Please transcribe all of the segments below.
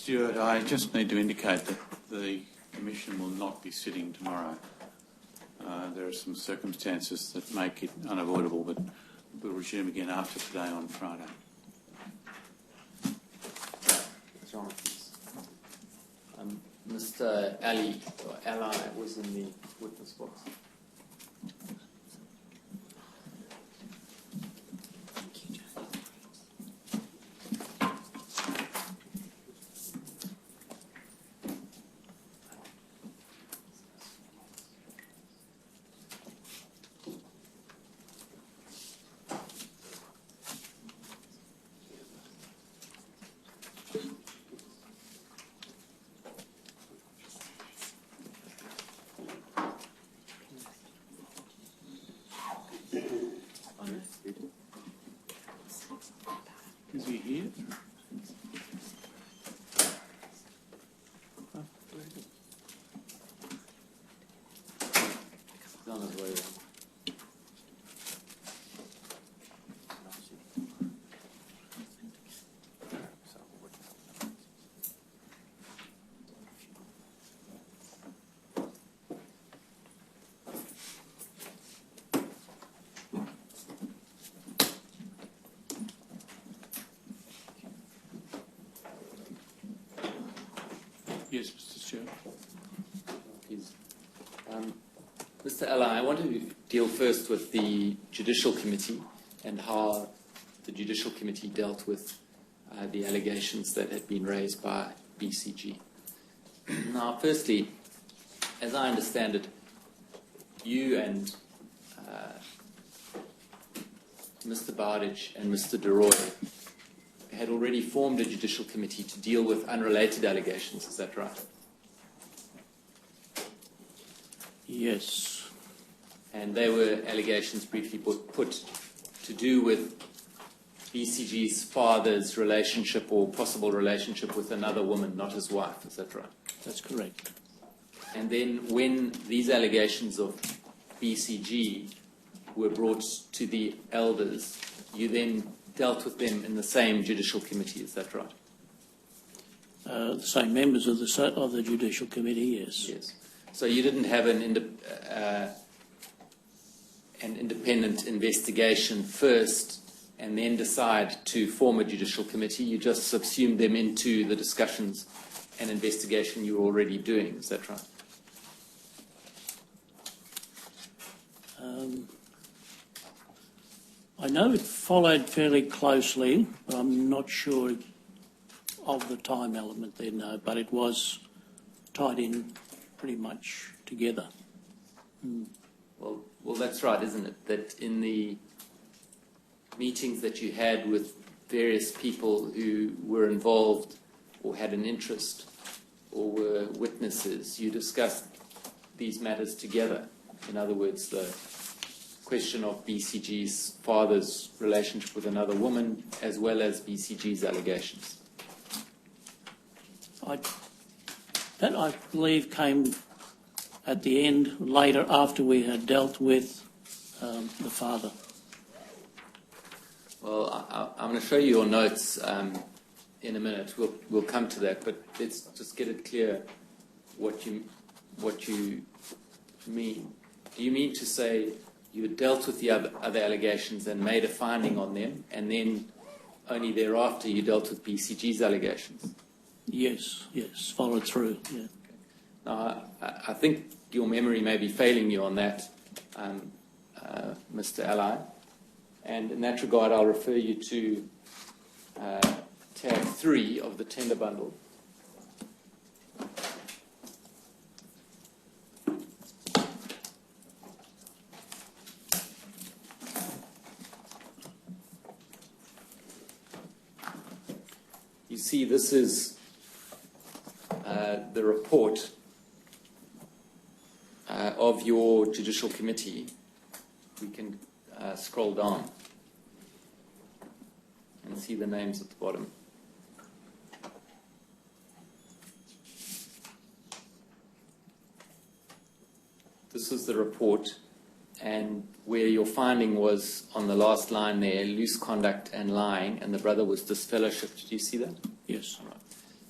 Stuart, I just need to indicate that the Commission will not be sitting tomorrow. There are some circumstances that make it unavoidable, but we'll resume again after today on Friday. Mr. Ali, or Ali, was in the witness box. Is he here? He's on his way there. Yes, Mr. Stewart. Mr. Ella, I want to deal first with the Judicial Committee and how the Judicial Committee dealt with the allegations that had been raised by BCG. Now, firstly, as I understand it, you and Mr. Bowditch and Mr. DeRoy had already formed a Judicial Committee to deal with unrelated allegations, is that right? Yes. And they were allegations briefly put to do with BCG's father's relationship or possible relationship with another woman, not his wife, is that right? That's correct. And then when these allegations of BCG were brought to the elders, you then dealt with them in the same Judicial Committee, is that right? The same members of the Judicial Committee, yes. Yes. So you didn't have an independent investigation first and then decide to form a Judicial Committee. You just subsumed them into the discussions and investigation you were already doing, is that right? I know it followed fairly closely, but I'm not sure of the time element there, no, but it was tied in pretty much together. Well, that's right, isn't it? That in the meetings that you had with various people who were involved or had an interest or were witnesses, you discussed these matters together. In other words, the question of BCG's father's relationship with another woman, as well as BCG's allegations. That, I believe, came at the end, later, after we had dealt with the father. Well, I'm going to show you your notes in a minute. We'll come to that, but let's just get it clear what you mean. Do you mean to say you dealt with the other allegations and made a finding on them, and then only thereafter you dealt with BCG's allegations? Yes, followed through, yeah. Okay. Now, I think your memory may be failing you on that, Mr. Ally, and in that regard I'll refer you to tab 3 of the tender bundle. You see, this is the report of your Judicial Committee. We can scroll down and see the names at the bottom. This is the report, and where your finding was on the last line there, loose conduct and lying, and the brother was disfellowshipped. Do you see that? Yes. Right.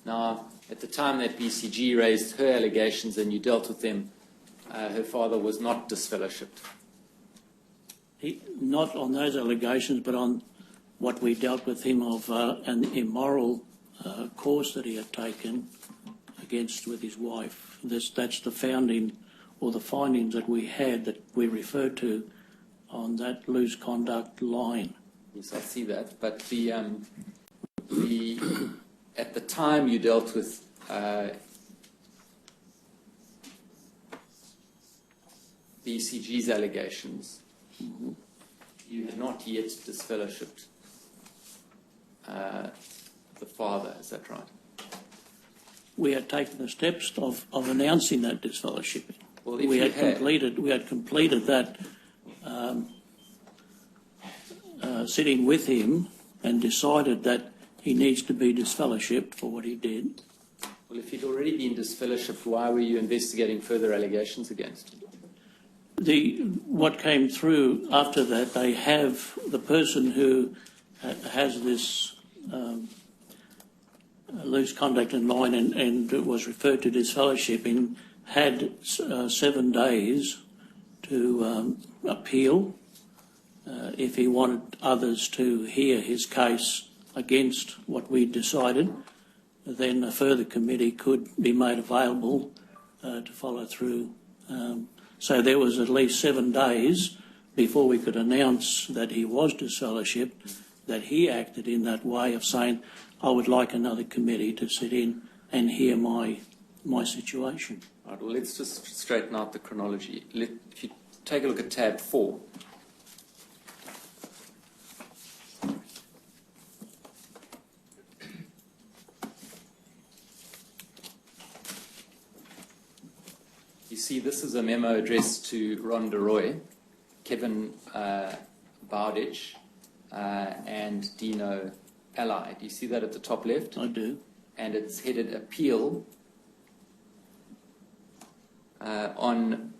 Now, at the time that BCG raised her allegations and you dealt with them, her father was not disfellowshipped. Not on those allegations, but on what we dealt with him of an immoral course that he had taken with his wife. That's the founding or the findings that we had that we referred to on that loose conduct line. Yes, I see that. But at the time you dealt with BCG's allegations, you had not yet disfellowshipped the father. Is that right? We had taken the steps of announcing that disfellowshipping. Well, we had completed that sitting with him and decided that he needs to be disfellowshipped for what he did. Well, if he'd already been disfellowshipped, why were you investigating further allegations against him? What came through after that, they have the person who has this loose conduct in line and was referred to disfellowshipping had 7 days to appeal if he wanted others to hear his case against what we decided. Then a further committee could be made available to follow through. So there was at least 7 days before we could announce that he was disfellowshipped, that he acted in that way of saying, I would like another committee to sit in and hear my situation. All right, well, let's just straighten out the chronology. If you take a look at tab 4. You see, this is a memo addressed to Ron DeRoy, Kevin Bowditch, and Dino Ally. Do you see that at the top left? I do. And it's headed Appeal on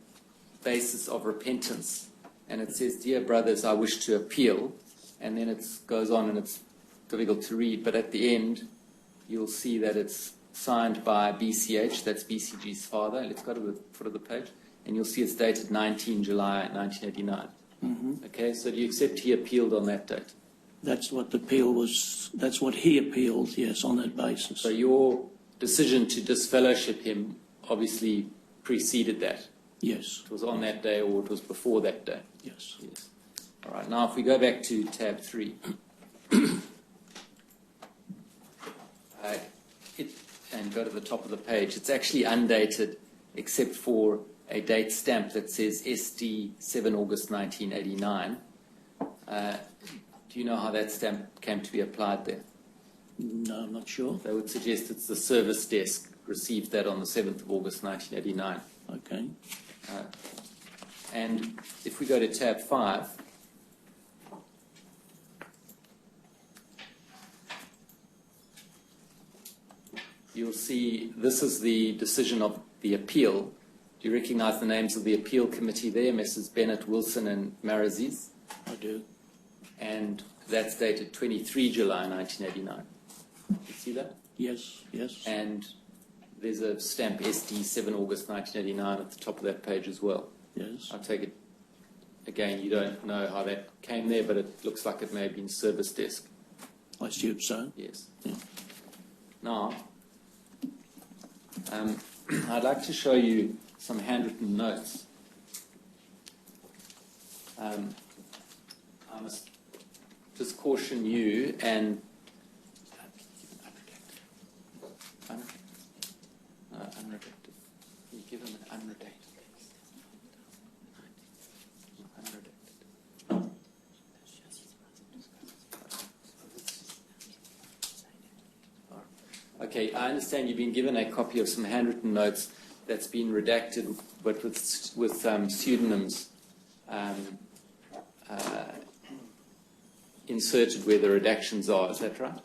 basis of repentance. And it says, Dear brothers, I wish to appeal. And then it goes on and it's difficult to read. But at the end, you'll see that it's signed by BCH, that's BCG's father. Let's go to the foot of the page. And you'll see it's dated 19 July 1989. Mm-hmm. Okay, so do you accept he appealed on that date? That's what the appeal was. That's what he appealed, yes, on that basis. So your decision to disfellowship him obviously preceded that. Yes. It was on that day or it was before that day? Yes. Yes. All right, now if we go back to tab 3. And go to the top of the page. It's actually undated except for a date stamp that says SD 7 August 1989. Do you know how that stamp came to be applied there? No, I'm not sure. They would suggest it's the service desk received that on the 7th of August 1989. Okay. And if we go to tab 5, you'll see this is the decision of the appeal. Do you recognize the names of the appeal committee there, Messrs. Bennett, Wilson, and Maraziz? I do. And that's dated 23 July 1989. You see that? Yes, yes. And there's a stamp SD 7 August 1989 at the top of that page as well. Yes. I take it, again, you don't know how that came there, but it looks like it may have been service desk. I assume so. Yes. Yeah. Now, I'd like to show you some handwritten notes. I must just caution you and unredacted. You give them an unredacted. Okay, I understand you've been given a copy of some handwritten notes that's been redacted, but with pseudonyms inserted where the redactions are. Is that right?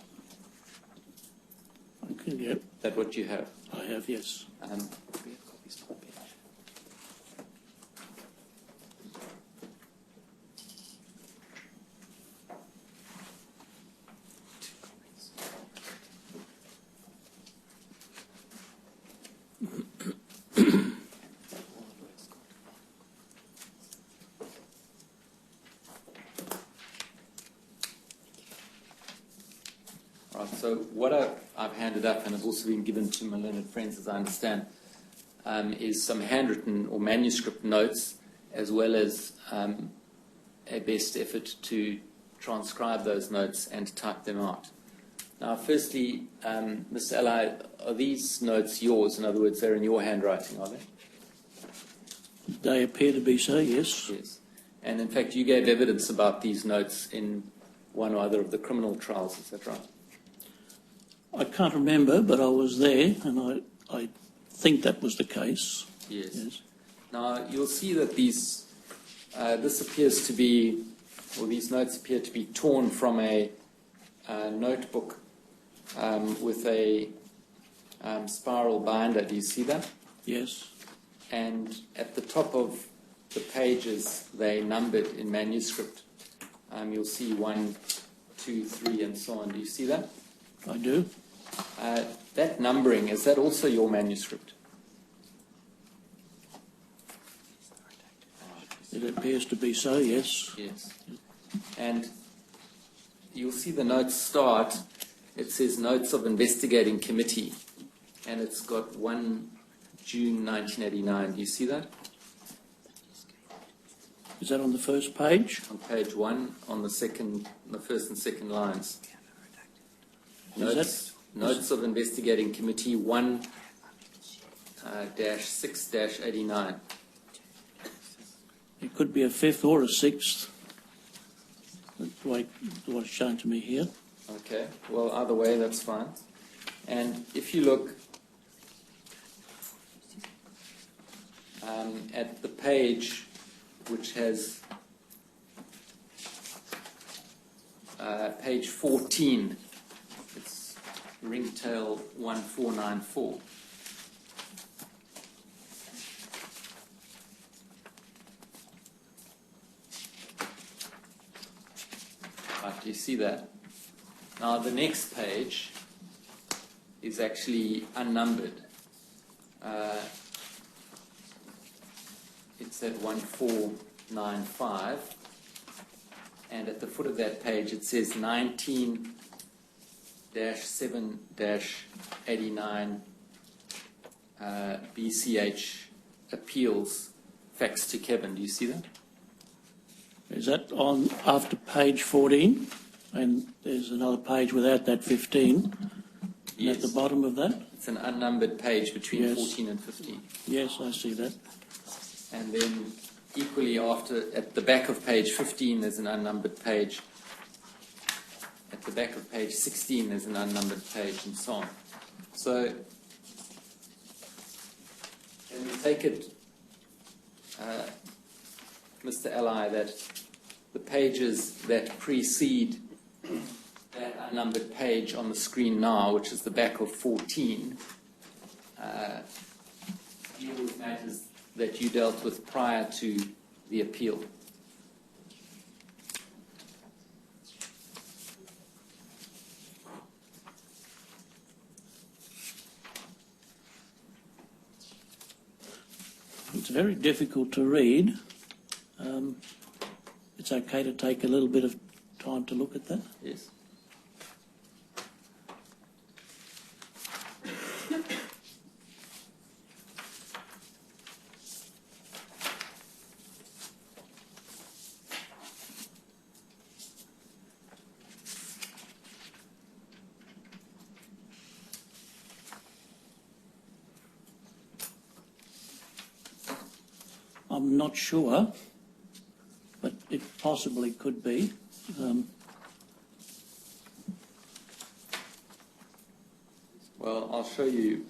Okay, yep. Is that what you have? I have, yes. We have copies on the bench. So what I've handed up, and have also been given to my learned friends, as I understand, is some handwritten or manuscript notes, as well as a best effort to transcribe those notes and type them out. Now, firstly, Mr. Ally, are these notes yours? In other words, they're in your handwriting, are they? They appear to be so, yes. Yes. And in fact, you gave evidence about these notes in one or other of the criminal trials, is that right? I can't remember, but I was there, and I think that was the case. Yes. Now, you'll see that these, this appears to be, or these notes appear to be torn from a notebook with a spiral binder. Do you see that? Yes. And at the top of the pages, they numbered in manuscript. You'll see 1, 2, 3, and so on. Do you see that? I do. That numbering, is that also your manuscript? It appears to be so, yes. Yes. And you'll see the notes start. It says Notes of Investigating Committee, and it's got 1 June 1989. Do you see that? Is that on the first page? On page 1, on the first and second lines. Is Notes of Investigating Committee 1-6-89. It could be a fifth or a sixth. That's the way what's shown to me here. Okay, well, either way, that's fine. And if you look at the page which has page 14, it's Ringtail 1494. Right, do you see that? Now the next page is actually unnumbered. It's at 1495, and at the foot of that page it says 19-7-89 BCH appeals faxed to Kevin. Do you see that? Is that on after page 14? And there's another page without that 15. Yes. At the bottom of that? It's an unnumbered page between Yes. 14 and 15. Yes, I see that. And then equally after, at the back of page 15, there's an unnumbered page. At the back of page 16, there's an unnumbered page, and so on. So, can we take it, Mr. Ally, that the pages that precede that unnumbered page on the screen now, which is the back of 14, deal with matters that you dealt with prior to the appeal? It's very difficult to read. It's okay to take a little bit of time to look at that. Yes. I'm not sure, but it possibly could be. Well, I'll show you,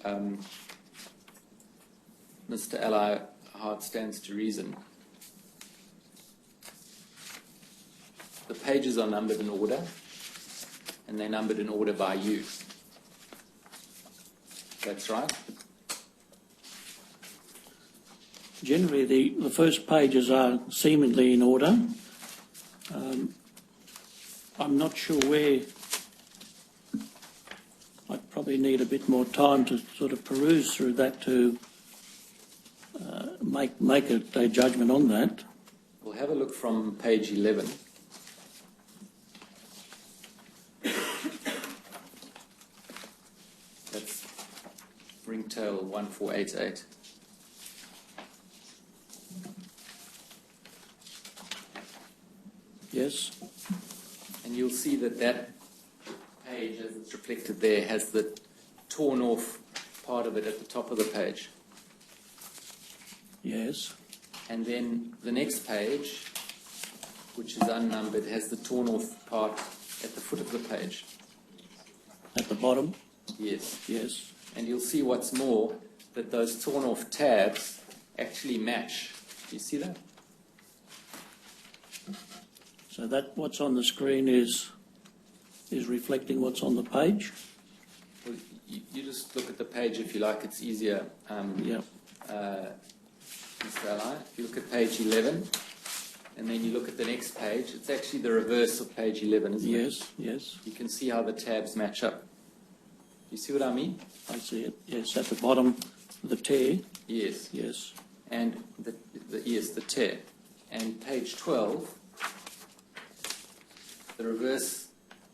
Mr. Ally, how it stands to reason. The pages are numbered in order, and they're numbered in order by you. That's right? Generally, the first pages are seemingly in order. I'm not sure where. I'd probably need a bit more time to sort of peruse through that to make a judgment on that. We'll have a look from page 11. ringtail 1488. Yes. And you'll see that that page, as it's reflected there, has the torn off part of it at the top of the page. Yes. And then the next page, which is unnumbered, has the torn off part at the foot of the page. At the bottom. Yes. Yes. And you'll see what's more, that those torn off tabs actually match. Do you see that? So that what's on the screen is reflecting what's on the page. Well, you just look at the page if you like, it's easier. Yeah. Mr. Ally, if you look at page 11, and then you look at the next page, it's actually the reverse of page 11, isn't it? Yes. Yes. You can see how the tabs match up. You see what I mean? I see it. Yes. At the bottom, the tear. Yes. Yes. And the tear. And page 12, the reverse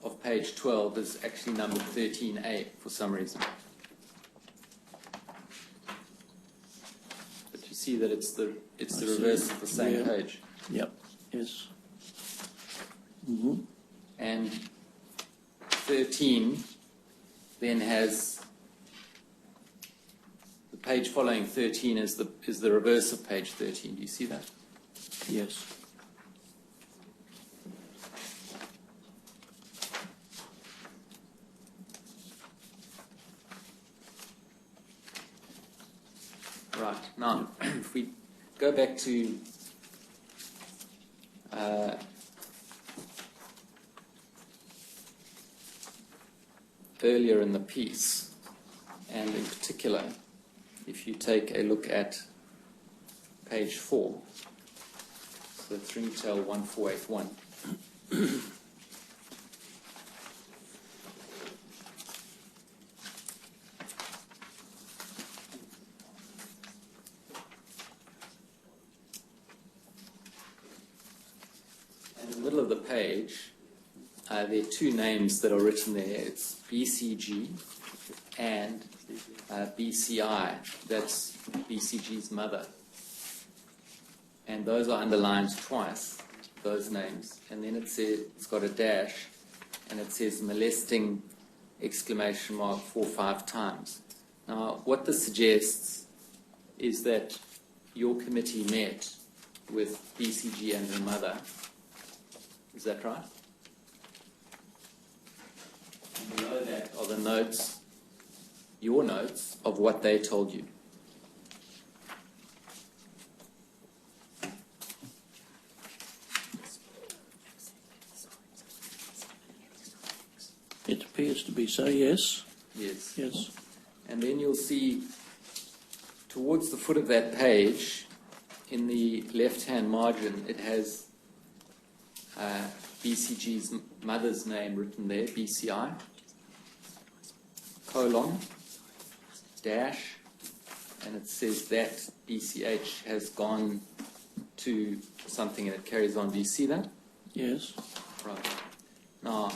of page 12 is actually numbered 13A for some reason. But you see that it's the reverse of the same page. Yep. Yes. Mm-hmm. And 13 then has the page following 13 is the reverse of page 13. Do you see that? Yes. Right. Now, if we go back to earlier in the piece, and in particular, if you take a look at page 4, so it's ringtail 1481. In the middle of the page, there are two names that are written there. It's BCG and BCI. That's BCG's mother. And those are underlined twice, those names. And then it's got a dash, and it says molesting, exclamation mark, 4 or 5 times. Now, what this suggests is that your committee met with BCG and her mother. Is that right? And below that are the notes, your notes, of what they told you. It appears to be so, yes. Yes. Yes. And then you'll see towards the foot of that page, in the left-hand margin, it has BCG's mother's name written there, BCI, colon, dash, and it says that BCH has gone to something and it carries on. Do you see that? Yes. Right. Now,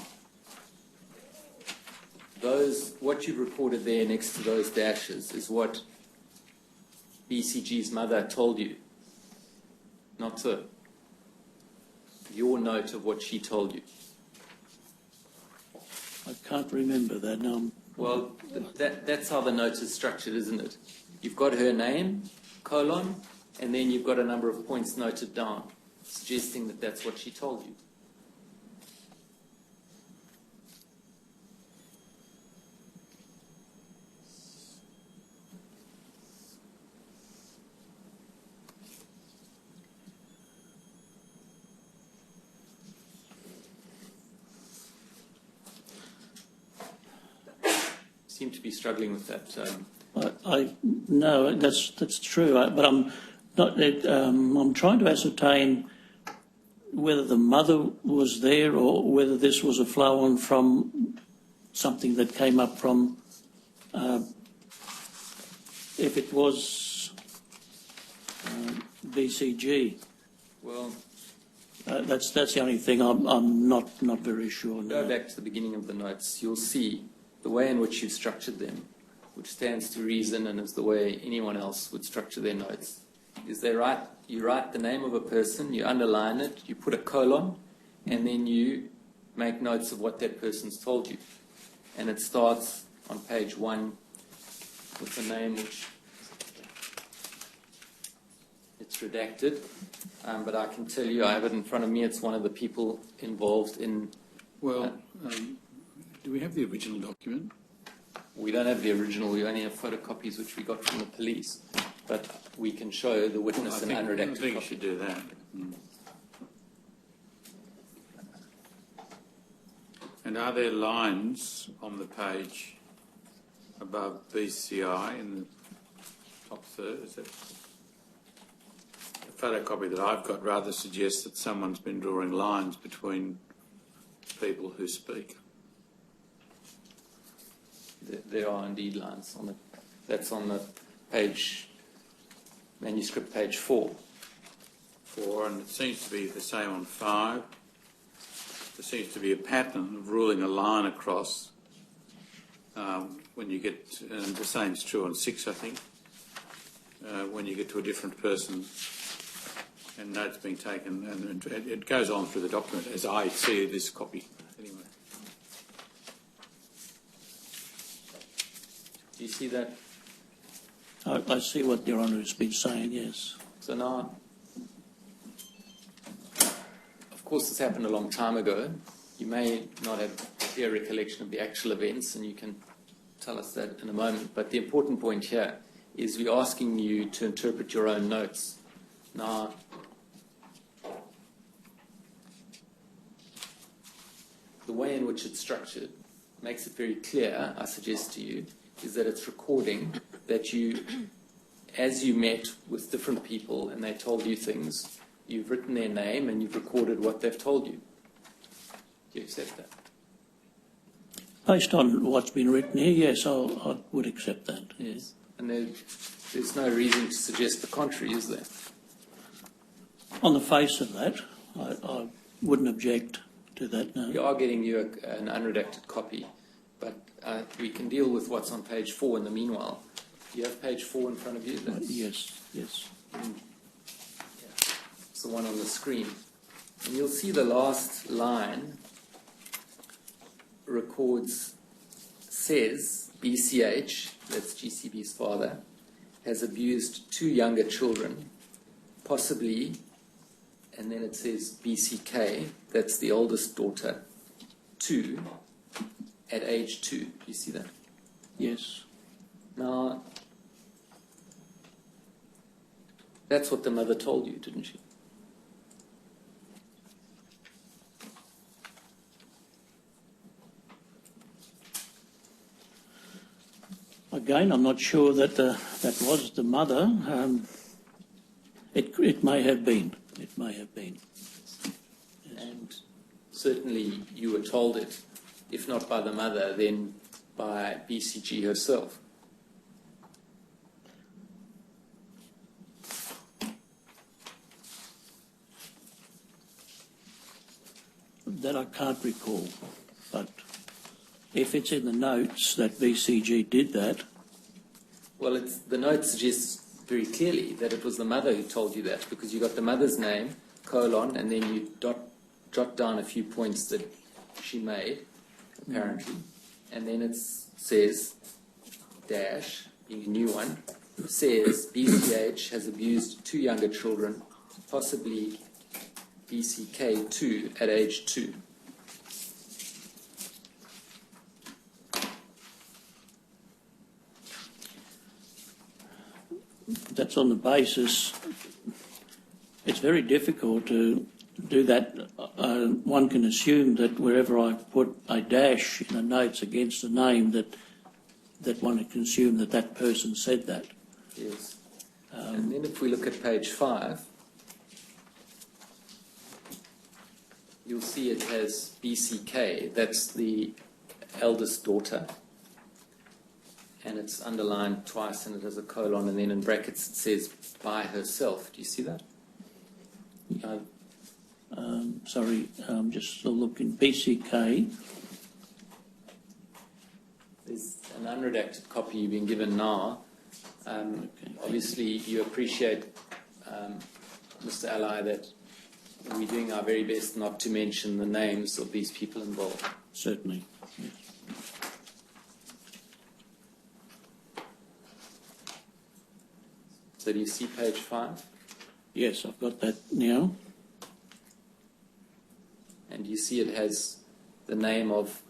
what you've recorded there next to those dashes is what BCG's mother told you, not so. Your note of what she told you. I can't remember that now. Well, that's how the note is structured, isn't it? You've got her name, colon, and then you've got a number of points noted down, suggesting that that's what she told you. Seem to be struggling with that. No, that's true. But I'm not. I'm trying to ascertain whether the mother was there or whether this was a flow on from something that came up from. If it was BCG, Well, that's the only thing I'm not very sure. go No. back to the beginning of the notes. You'll see the way in which you've structured them which stands to reason and is the way anyone else would structure their notes, is they write, you write the name of a person, you underline it, you put a colon, and then you make notes of what that person's told you. And it starts on page 1 with the name which it's redacted, but I can tell you, I have it in front of me, it's one of the people involved in... Well, do we have the original document? We don't have the original, we only have photocopies which we got from the police, but we can show the witness an unredacted I think you copy. should do that. And are there lines on the page above BCI in the top third? Is that the photocopy that I've got rather suggests that someone's been drawing lines between people who speak. There are indeed lines on it. That's on the page, manuscript page 4. 4, and it seems to be the same on 5. There seems to be a pattern of ruling a line across when you get, and the same is true on 6, I think, when you get to a different person and notes being taken, and it goes on through the document as I see this copy anyway. Do you see that? I see what Your Honour has been saying, yes. So now, of course, this happened a long time ago. You may not have a clear recollection of the actual events, and you can tell us that in a moment. But the important point here is we're asking you to interpret your own notes. Now, the way in which it's structured makes it very clear, I suggest to you, is that it's recording that you, as you met with different people and they told you things, you've written their name and you've recorded what they've told you. Do you accept that? Based on what's been written here, yes, I would accept that. Yes. And there's no reason to suggest the contrary, is there? On the face of that, I wouldn't object to that, no. We are getting you an unredacted copy, but we can deal with what's on page 4 in the meanwhile. Do you have page 4 in front of you? Yes, yes. It's the one on the screen. And you'll see the last line says BCH, that's GCB's father, has abused 2 younger children, possibly, and then it says BCK, that's the oldest daughter, 2, at age 2. Do you see that? Yes. Now, that's what the mother told you, didn't she? Again, I'm not sure that that was the mother. It may have been. It may have been. Yes. And certainly you were told it, if not by the mother, then by BCG herself. That I can't recall, but if it's in the notes that BCG did that... Well, the note suggests very clearly that it was the mother who told you that, because you got the mother's name, colon, and then you jot down a few points that she made, apparently, and then it says, dash, being a new one, says BCH has abused 2 younger children, possibly BCK2 at age 2. That's on the basis. It's very difficult to do that. One can assume that wherever I put a dash in the notes against the name, that one can assume that that person said that. Yes. And then if we look at page 5, you'll see it has BCK. That's the eldest daughter. And it's underlined twice, and it has a colon, and then in brackets it says by herself. Do you see that? Sorry, I'm just still looking. BCK. There's an unredacted copy you've been given now. Obviously, you appreciate, Mr. Ally, that we're doing our very best not to mention the names of these people involved. Certainly. Yes. So do you see page 5? Yes, I've got that now. And you see it has the name of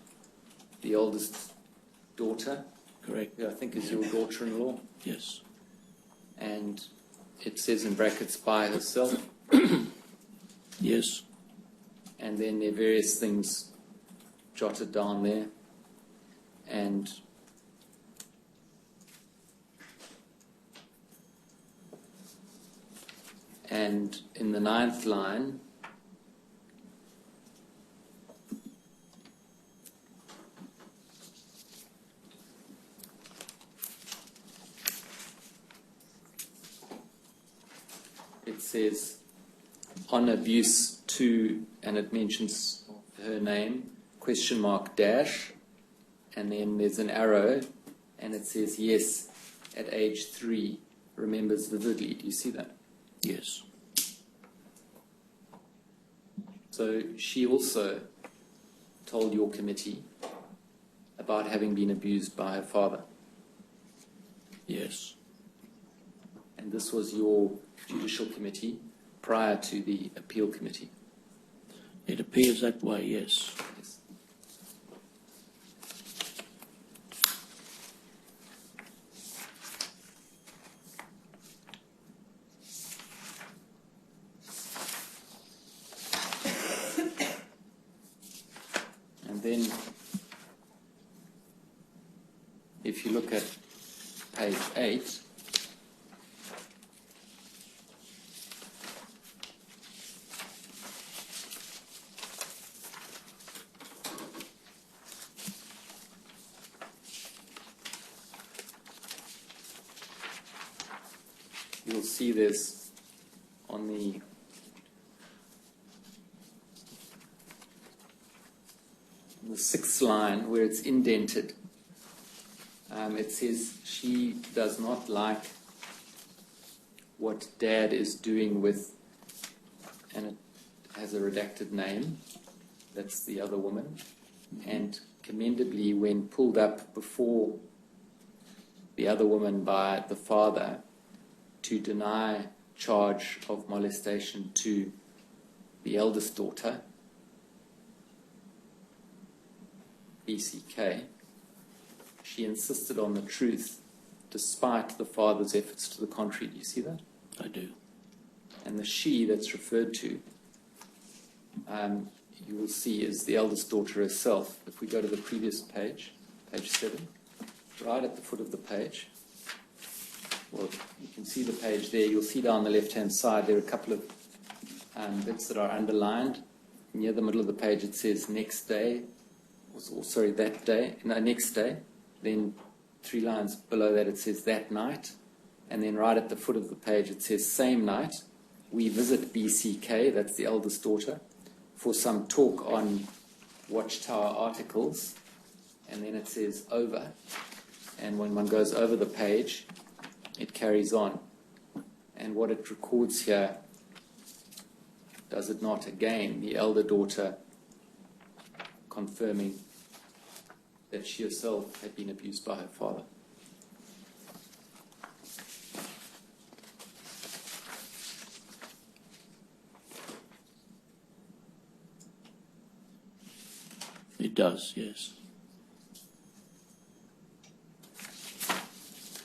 the oldest daughter, Correct. who I think is your daughter-in-law. Yes. And it says in brackets by herself. Yes. And then there are various things jotted down there. And in the 9th line, it says on abuse to, and it mentions her name, question mark dash, and then there's an arrow, and it says yes, at age 3, remembers vividly. Do you see that? Yes. So she also told your committee about having been abused by her father. Yes. And this was your judicial committee prior to the appeal committee. It appears that way, yes. Yes. And then, if you look at page 8, you'll see this on the sixth line where it's indented. It says she does not like what Dad is doing with, and it has a redacted name, that's the other woman, and commendably when pulled up before the other woman by the father to deny charge of molestation to the eldest daughter, BCK, she insisted on the truth despite the father's efforts to the contrary. Do you see that? I do. And the she that's referred to, you will see, is the eldest daughter herself. If we go to the previous page, page 7, right at the foot of the page, well, you can see the page there. You'll see down the left-hand side there are a couple of bits that are underlined. Near the middle of the page it says next day, or sorry, that day, no, next day. Then 3 lines below that it says that night. And then right at the foot of the page it says same night, we visit BCK, that's the eldest daughter, for some talk on Watchtower articles. And then it says over. And when one goes over the page, it carries on. And what it records here, does it not, again, the elder daughter confirming that she herself had been abused by her father. It does, yes.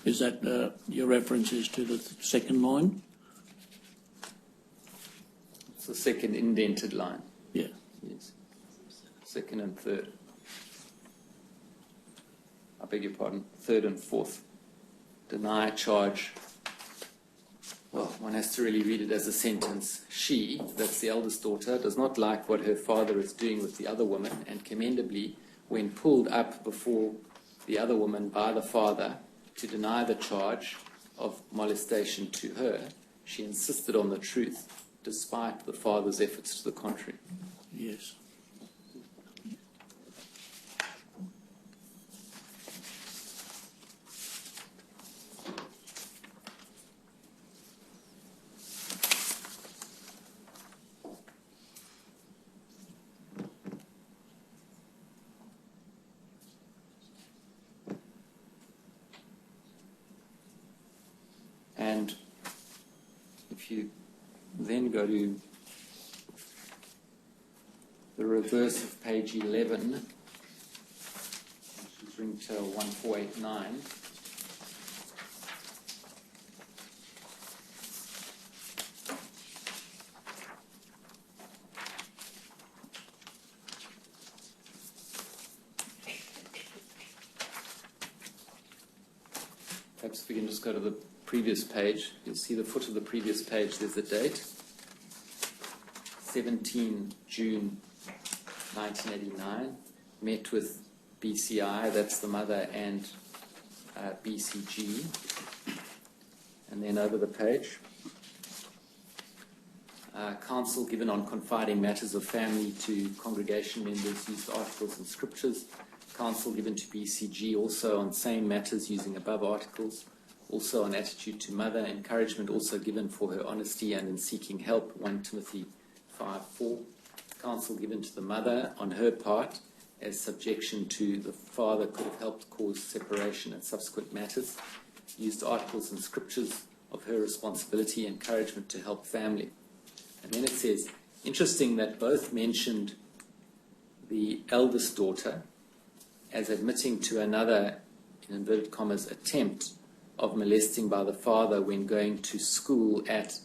Is that your references to the second line? It's the second indented line. Yeah. Yes. Second and third. I beg your pardon. Third and fourth. Deny charge. Well, one has to really read it as a sentence. She, that's the eldest daughter, does not like what her father is doing with the other woman, and commendably, when pulled up before the other woman by the father to deny the charge of molestation to her, she insisted on the truth, despite the father's efforts to the contrary. Yes. if you then go to the reverse of page 11, which is Ringtail 1489, perhaps if we can just go to the previous page, you'll see the foot of the previous page, there's a date, 17 June 1989, met with BCI, that's the mother, and BCG. And then over the page, counsel given on confiding matters of family to congregation members used articles and scriptures. Counsel given to BCG also on same matters using above articles. Also on attitude to mother. Encouragement also given for her honesty and in seeking help. 1 Timothy 5:4. Counsel given to the mother on her part as subjection to the father could have helped cause separation and subsequent matters. Used articles and scriptures of her responsibility. Encouragement to help family. And then it says, interesting that both mentioned the eldest daughter as admitting to another, in inverted commas, attempt of molesting by the father when going to school at,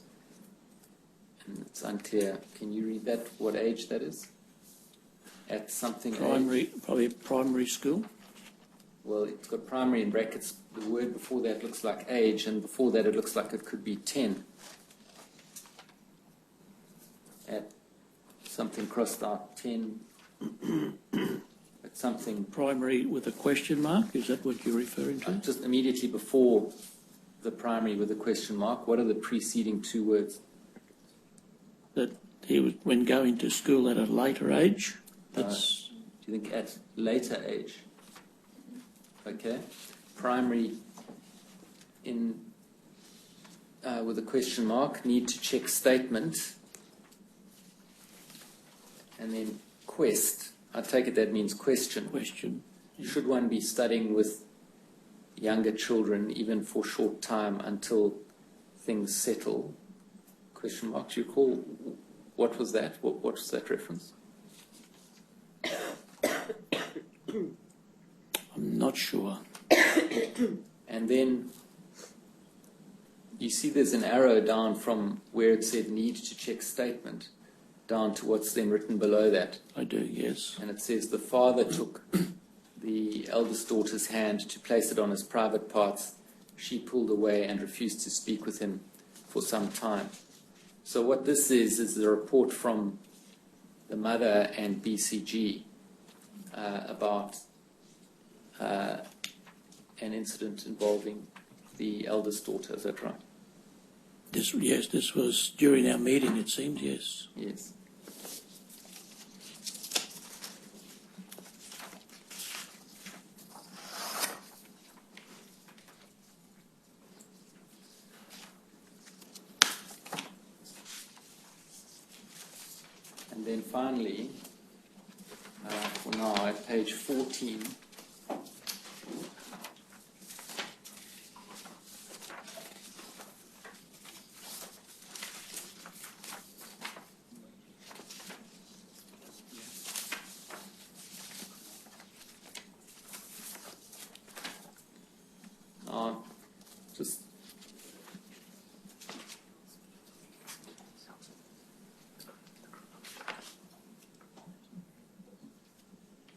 and it's unclear, can you read that, what age that is? At something Primary, age? probably primary school. Well, it's got primary in brackets. The word before that looks like age, and before that it looks like it could be 10. At something crossed out, 10. At something Primary with a question mark, is that what you're referring to? just immediately before the primary with a question mark. What are the preceding two words? That he was, when going to school at a later age? That's Do you think at later age? Okay. Primary in with a question mark, need to check statement. And then quest. I take it that means question. question. Should one be studying with younger children even for short time until things settle? Question mark. Do you recall what was that? What was that reference? I'm not sure. And then you see there's an arrow down from where it said need to check statement down to what's then written below that. I do, yes. And it says the father took the eldest daughter's hand to place it on his private parts. She pulled away and refused to speak with him for some time. So what this is the report from the mother and BCG about an incident involving the eldest daughter. Is that right? Yes, this was during our meeting, it seems, yes. Yes. And then finally, for now, at page 14, just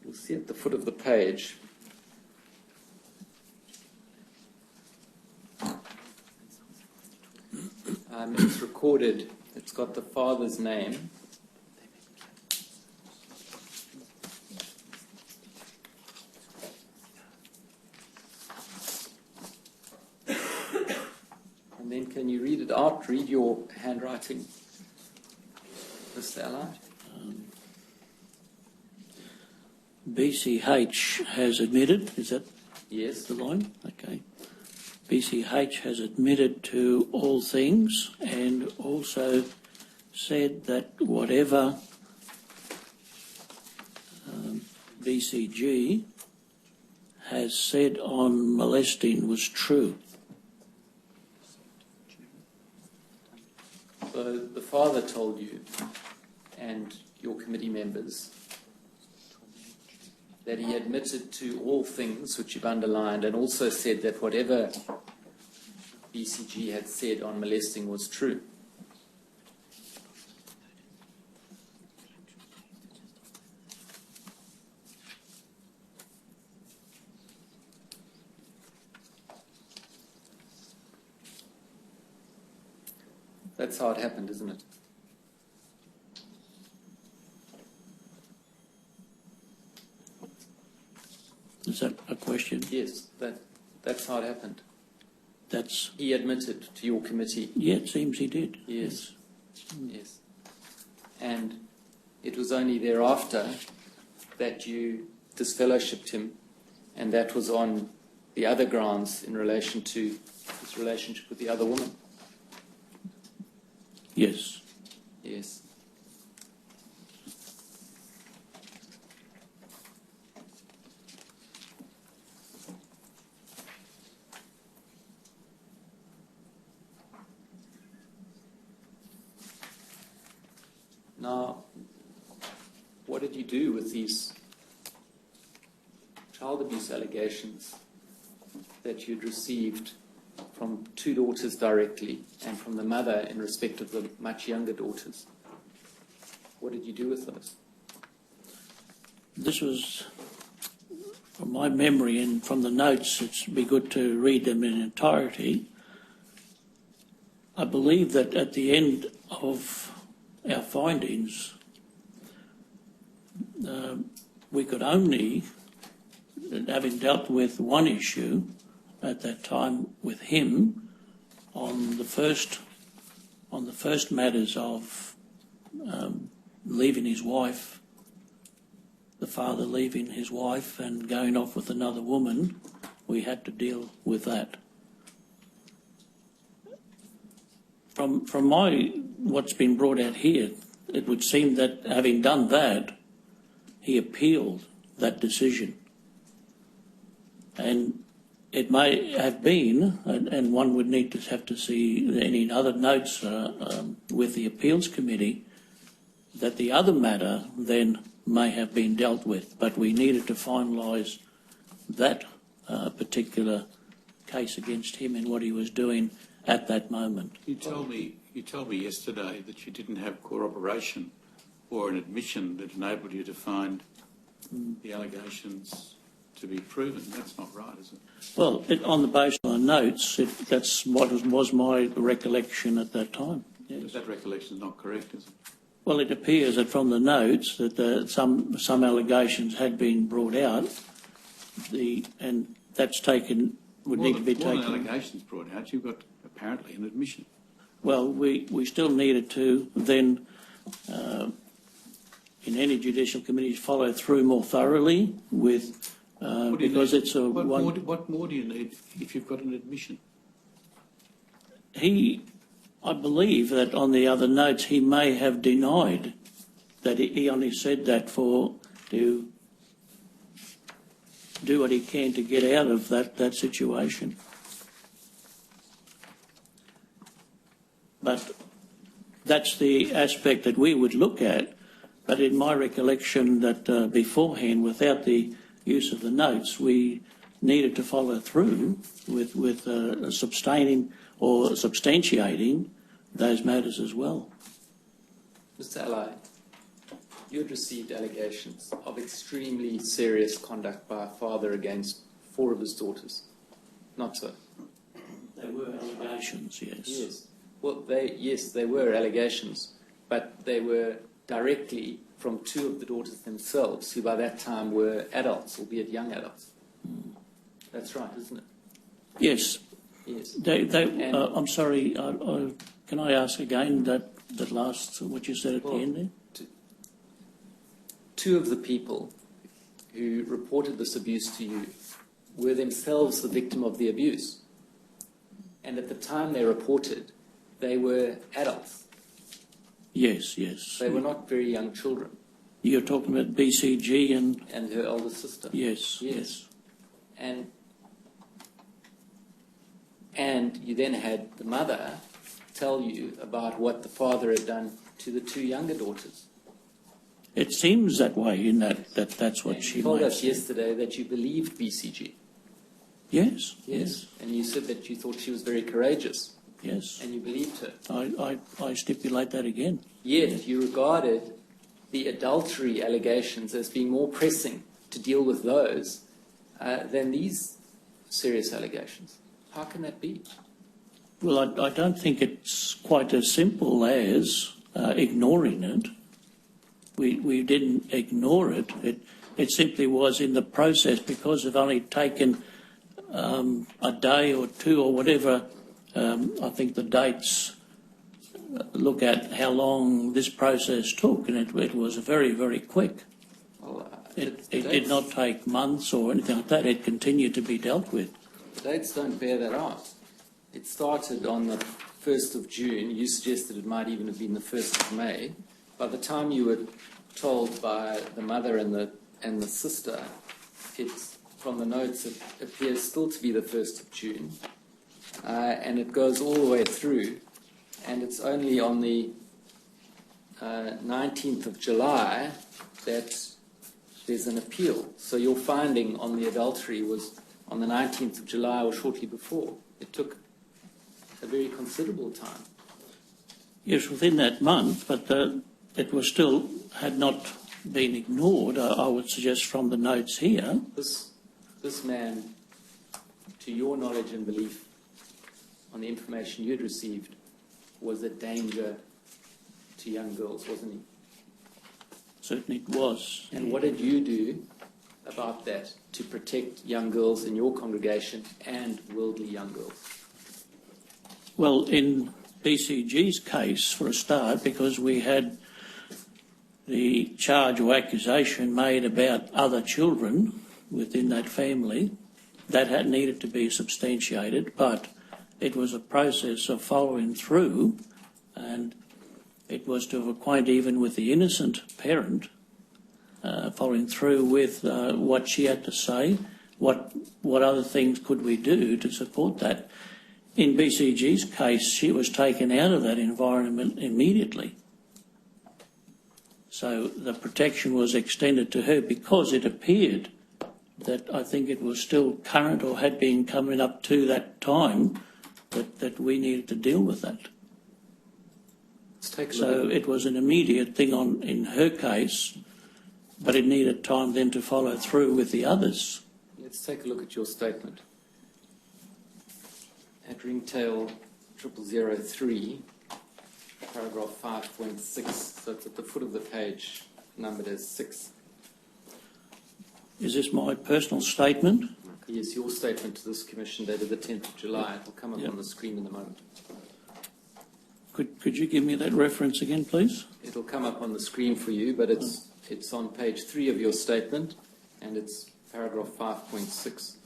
you'll see at the foot of the page it's recorded, it's got the father's name. And then can you read it out? Read your handwriting, Mr. Allard. BCH has admitted, is that Yes. the line? Okay. BCH has admitted to all things and also said that whatever BCG has said on molesting was true. So the father told you and your committee members that he admitted to all things which you've underlined, and also said that whatever BCG had said on molesting was true. That's how it happened, isn't it? Is that a question? Yes, that's how it happened. That's, He admitted to your committee. yeah, it seems he did. Yes. Yes. And it was only thereafter that you disfellowshipped him, and that was on the other grounds in relation to his relationship with the other woman. Yes. Yes. Now, what did you do with these child abuse allegations that you'd received from two daughters directly and from the mother in respect of the much younger daughters? What did you do with those? This was, from my memory and from the notes, it'd be good to read them in entirety. I believe that at the end of our findings, we could only, having dealt with one issue at that time with him on the first matters of leaving his wife, the father leaving his wife and going off with another woman, we had to deal with that. From what's been brought out here, it would seem that having done that, he appealed that decision. And it may have been, and one would need to have to see any other notes with the appeals committee, that the other matter then may have been dealt with, but we needed to finalise that particular case against him and what he was doing at that moment. You told me yesterday that you didn't have corroboration or an admission that enabled you to find the allegations to be proven. That's not right, is it? Well, on the basis of the notes, that's what was my recollection at that time. Yes. But that recollection is not correct, is it? Well, it appears that from the notes that some allegations had been brought out, and that's would need to be taken. More than allegations brought out, you've got apparently an admission. Well, we still needed to then, in any judicial committees, follow through more thoroughly with, because it's a one. What more do you need if you've got an admission? I believe that on the other notes he may have denied that he only said that to do what he can to get out of that situation. But that's the aspect that we would look at. But in my recollection that beforehand, without the use of the notes, we needed to follow through with sustaining or substantiating those matters as well. Mr. Ally, you had received allegations of extremely serious conduct by a father against 4 of his daughters. Not so? They were allegations, yes. Yes. Well, they were allegations, but they were directly from 2 of the daughters themselves, who by that time were adults, albeit young adults. That's right, isn't it? Yes. Yes. I'm sorry, can I ask again that last, what you said at the end there? 2 of the people who reported this abuse to you were themselves the victim of the abuse. And at the time they reported, they were adults. Yes, yes. They were not very young children. You're talking about BCG and her elder sister. Yes, yes. And you then had the mother tell you about what the father had done to the two younger daughters. It seems that way in that's what she You told might us say. yesterday that you believed BCG. Yes, And you said that you thought she was very courageous, yes. and you believed her. I stipulate that again. Yet you regarded the adultery allegations as being more pressing to deal with those than these serious allegations. How can that be? Well, I don't think it's quite as simple as ignoring it. We didn't ignore it. It simply was in the process because it only taken a day or two or whatever. I think the dates look at how long this process took, and it was very, very quick. Well, It did not take months or anything like that. It continued to be dealt with. the dates don't bear that out. It started on the 1st of June. You suggested it might even have been the 1st of May. By the time you were told by the mother and the sister, it's from the notes it appears still to be the 1st of June, and it goes all the way through, and it's only on the 19th of July that there's an appeal. So your finding on the adultery was on the 19th of July or shortly before. It took a very considerable time. Yes, within that month, but it was still had not been ignored. I would suggest from the notes here. This man, to your knowledge and belief, on the information you'd received, was a danger to young girls, wasn't he? Certainly it was. And what did you do about that to protect young girls in your congregation and worldly young girls? Well, in BCG's case, for a start, because we had the charge or accusation made about other children within that family, that had needed to be substantiated, but it was a process of following through, and it was to acquaint even with the innocent parent, following through with what she had to say, what other things could we do to support that. In BCG's case, she was taken out of that environment immediately. So the protection was extended to her because it appeared that I think it was still current or had been coming up to that time that we needed to deal with that. Let's take a So look at it was an immediate thing in her case, but it needed time then to follow through with the others. Let's take a look at your statement. At Ringtail 0003, paragraph 5.6, so it's at the foot of the page, numbered as 6. Is this my personal statement? Yes, your statement to this commission dated the 10th of July. It will come up Yep. on the screen in a moment. Could you give me that reference again, please? It'll come up on the screen for you, but it's on page 3 of your statement, and it's paragraph 5.6.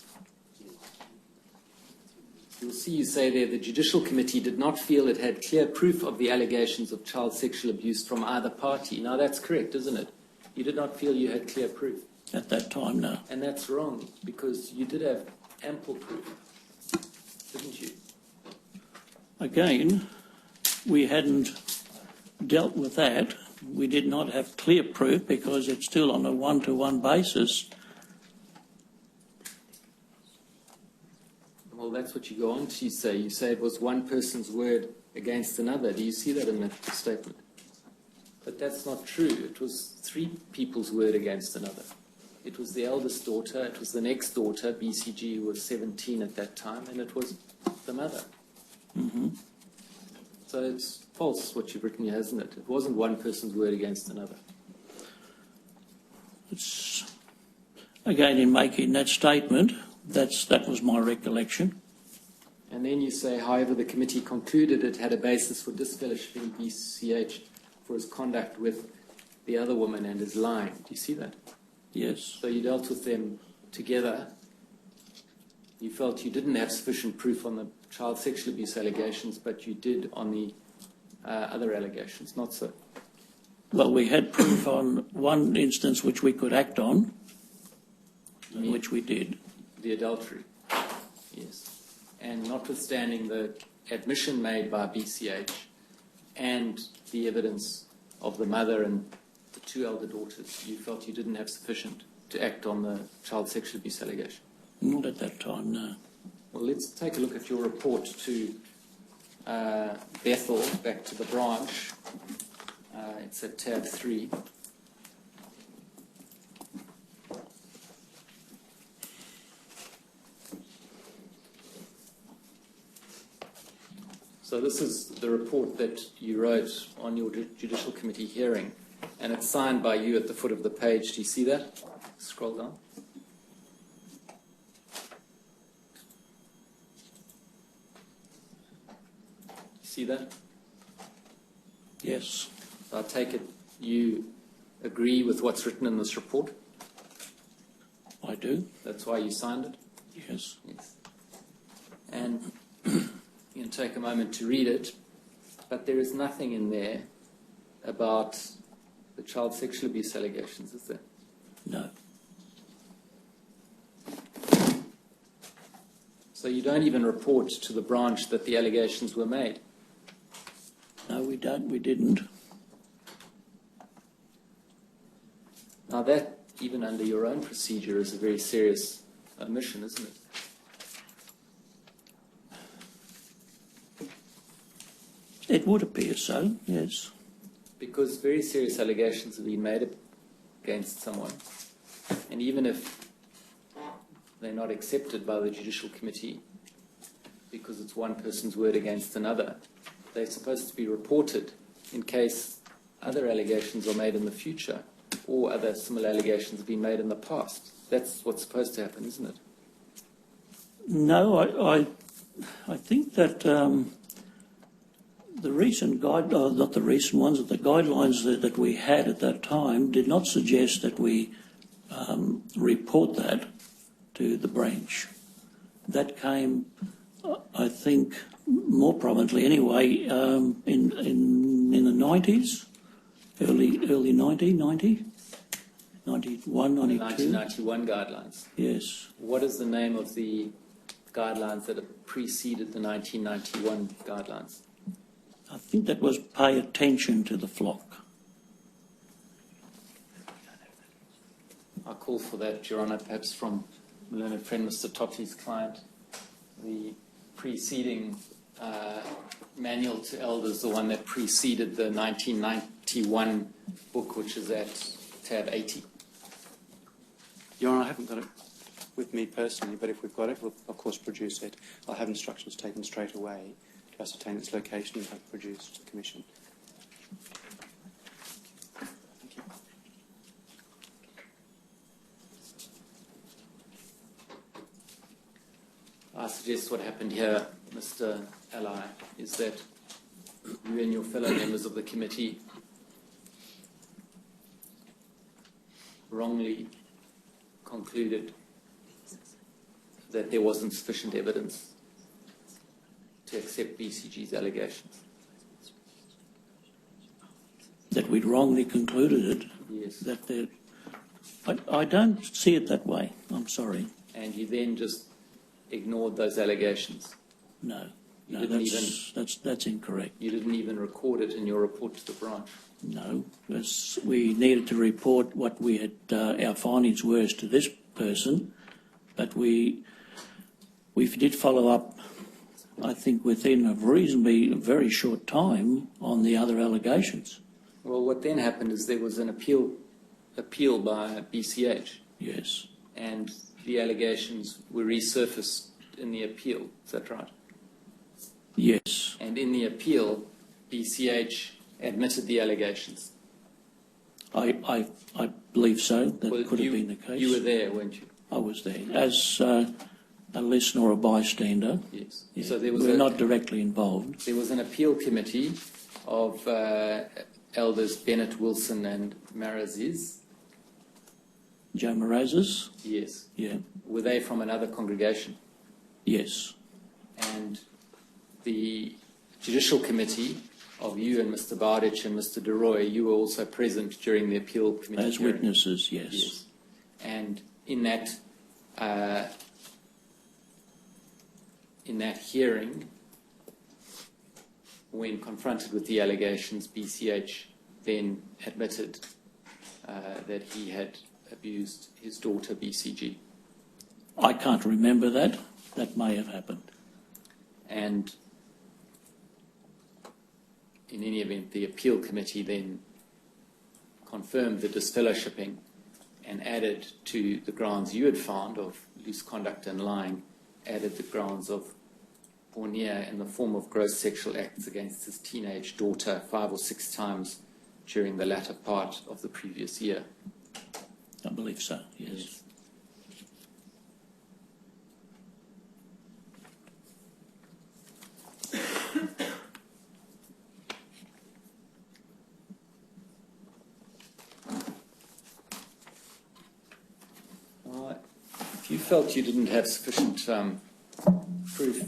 You'll see you say there, the Judicial Committee did not feel it had clear proof of the allegations of child sexual abuse from either party. Now that's correct, isn't it? You did not feel you had clear proof. At that time, no. And that's wrong, because you did have ample proof, didn't you? Again, we hadn't dealt with that. We did not have clear proof because it's still on a one-to-one basis. Well, that's what you go on to say. You say it was one person's word against another. Do you see that in that statement? But that's not true. It was 3 people's word against another. It was the eldest daughter, it was the next daughter, BCG was 17 at that time, and it was the mother. Mm-hmm. So it's false what you've written here, hasn't it? It wasn't one person's word against another. It's, again, in making that statement, that was my recollection. And then you say, however, the committee concluded it had a basis for disfellowshipping BCH for his conduct with the other woman and his lying. Do you see that? Yes. So you dealt with them together. You felt you didn't have sufficient proof on the child sexual abuse allegations, but you did on the other allegations, not so? Well, we had proof on one instance which we could act on, which we did. The adultery, yes. And notwithstanding the admission made by BCH and the evidence of the mother and the two elder daughters, you felt you didn't have sufficient to act on the child sexual abuse allegation? Not at that time, no. Well, let's take a look at your report to Bethel, back to the branch. It's at tab 3. So this is the report that you wrote on your Judicial Committee hearing, and it's signed by you at the foot of the page. Do you see that? Scroll down. See that? Yes, I take it you agree with what's written in this report? I do. That's why you signed it? Yes. Yes. And you can take a moment to read it, but there is nothing in there about the child sexual abuse allegations, is there? No. So you don't even report to the branch that the allegations were made? No, we don't. We didn't. Now that, even under your own procedure, is a very serious omission, isn't it? It would appear so, yes. Because very serious allegations have been made against someone, and even if they're not accepted by the Judicial Committee because it's one person's word against another, they're supposed to be reported in case other allegations are made in the future or other similar allegations have been made in the past. That's what's supposed to happen, isn't it? No, I think that the recent not the recent ones, the guidelines that we had at that time did not suggest that we report that to the branch. That came, I think, more prominently anyway, in the 90s, early 90, 91, 92. The 1991 guidelines. Yes. What is the name of the guidelines that have preceded the 1991 guidelines? I think that was pay attention to the flock. I call for that, Your Honour, perhaps from my learned friend Mr. Totley's client. The preceding manual to elders, the one that preceded the 1991 book, which is at tab 80. Your Honour, I haven't got it with me personally, but if we've got it, we'll of course produce it. I'll have instructions taken straight away to ascertain its location and have it produced to the Commission. Thank you. I suggest what happened here, Mr. Ally, is that you and your fellow members of the committee wrongly concluded that there wasn't sufficient evidence to accept BCG's allegations. That we'd wrongly concluded it. Yes. That I don't see it that way. I'm sorry. And you then just ignored those allegations. No, You no, didn't that's incorrect. You didn't even record it in your report to the branch. No, we needed to report what we had, our findings were as to this person, but we did follow up, I think, within a reasonably very short time on the other allegations. Well, what then happened is there was an appeal by BCH, Yes, and the allegations were resurfaced in the appeal. Is that right? yes, And in the appeal, BCH admitted the allegations. I believe so. That Well, could have been the case. You were there, weren't you? I was there as a listener or a bystander. Yes. Yeah. So there was We're not directly involved. There was an appeal committee of elders Bennett, Wilson, and Maraziz. Joe Morozes? Yes. Yeah. Were they from another congregation? Yes. And the judicial committee of you and Mr. Bardich and Mr. DeRoy, you were also present during the appeal committee As hearing. witnesses, yes. Yes. And in that hearing, when confronted with the allegations, BCH then admitted that he had abused his daughter, BCG. I can't remember that. That may have happened. And in any event, the appeal committee then confirmed the disfellowshipping and added to the grounds you had found of loose conduct and lying, added the grounds of porneia in the form of gross sexual acts against his teenage daughter 5 or 6 times during the latter part of the previous year. I believe so, yes. If you felt you didn't have sufficient proof,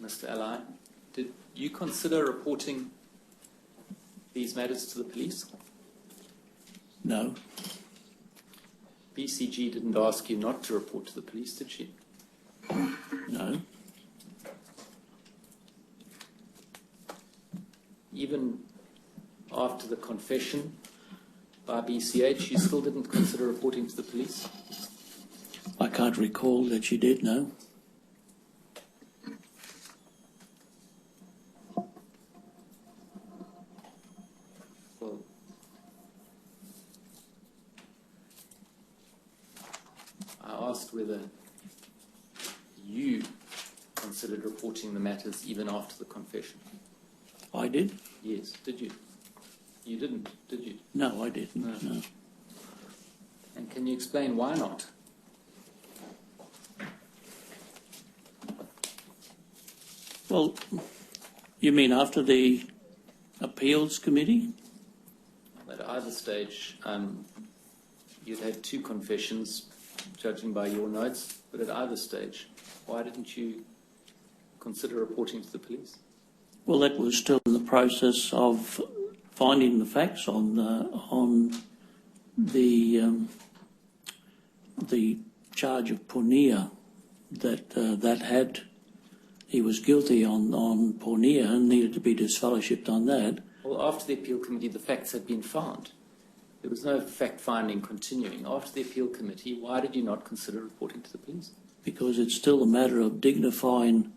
Mr. Ally, did you consider reporting these matters to the police? No, BCG didn't ask you not to report to the police, did she? no. Even after the confession by BCH, you still didn't consider reporting to the police? I can't recall that she did, no. Well, I asked whether you considered reporting the matters even after the confession. I did? Yes, did you? You didn't, did you? No, I didn't, no. And can you explain why not? Well, you mean after the appeals committee? At either stage, you'd had 2 confessions, judging by your notes, but at either stage, why didn't you consider reporting to the police? Well, that was still in the process of finding the facts on the charge of porneia that had he was guilty on porneia and needed to be disfellowshipped on that. Well, after the appeal committee, the facts had been found. There was no fact-finding continuing. After the appeal committee, why did you not consider reporting to the police? Because it's still a matter of dignifying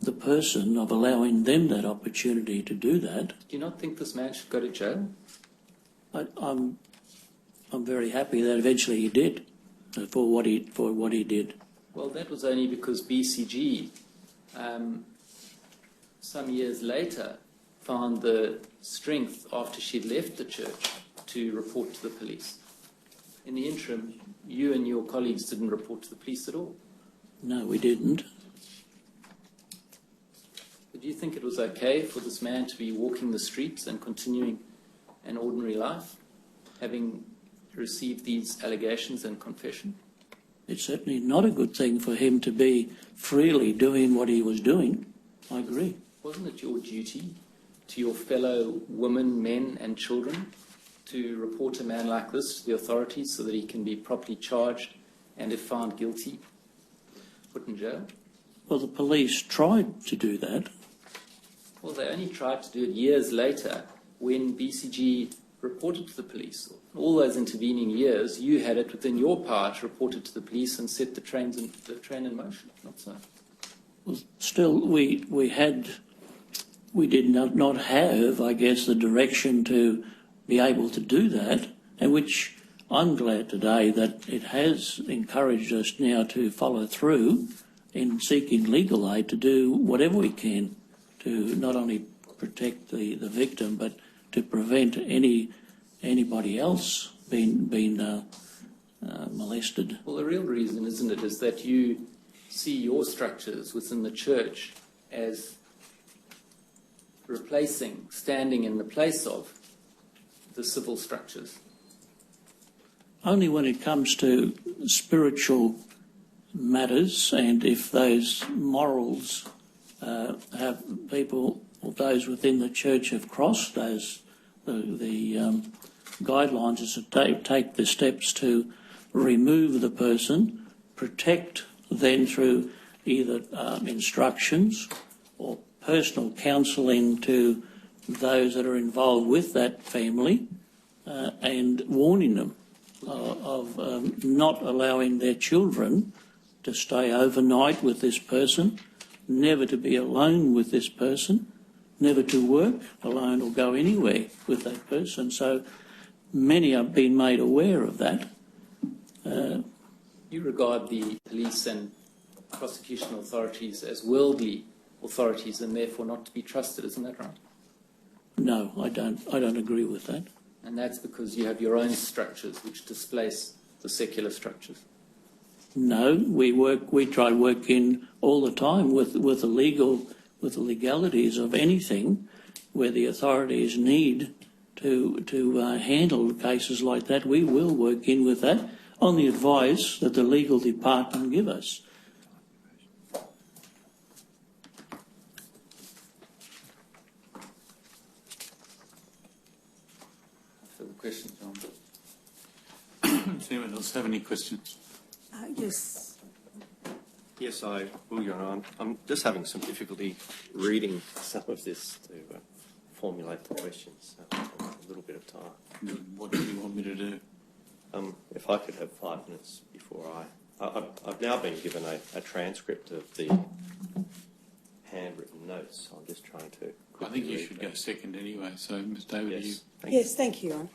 the person, of allowing them that opportunity to do that. Do you not think this man should go to jail? I'm very happy that eventually he did for what he did. Well, that was only because BCG, some years later, found the strength after she'd left the church to report to the police. In the interim, you and your colleagues didn't report to the police at all. No, we didn't. But do you think it was okay for this man to be walking the streets and continuing an ordinary life, having received these allegations and confession? It's certainly not a good thing for him to be freely doing what he was doing. I agree. Wasn't it your duty to your fellow women, men and children to report a man like this to the authorities so that he can be properly charged and, if found guilty, put in jail? Well, the police tried to do that. Well, they only tried to do it years later when BCG reported to the police. All those intervening years, you had it within your power to report it to the police and set the train in motion. Not so. Well, still, we did not have, I guess, the direction to be able to do that, and which I'm glad today that it has encouraged us now to follow through in seeking legal aid to do whatever we can to not only protect the victim, but to prevent anybody else being molested. Well, the real reason, isn't it, is that you see your structures within the church as standing in the place of the civil structures. Only when it comes to spiritual matters, and if those morals have people or those within the church have crossed those the guidelines, is to take the steps to remove the person, protect them through either instructions or personal counselling to those that are involved with that family and warning them of not allowing their children to stay overnight with this person, never to be alone with this person, never to work alone or go anywhere with that person. So many have been made aware of that. You regard the police and prosecution authorities as worldly authorities and therefore not to be trusted, isn't that right? No, I don't agree with that. And that's because you have your own structures which displace the secular structures. No, we try to work in all the time with the legalities of anything where the authorities need to handle cases like that. We will work in with that on the advice that the legal department give us. Further questions, John? Does anyone else have any questions? Yes. Yes, I will, Your Honour. I'm just having some difficulty reading some of this to formulate the questions. A little bit of time. What do you want me to do? If I could have 5 minutes before I've now been given a transcript of the handwritten notes. I'm just trying to. I think you should go second anyway. So, Ms. David, Yes. Yes, thank you, Your Honour.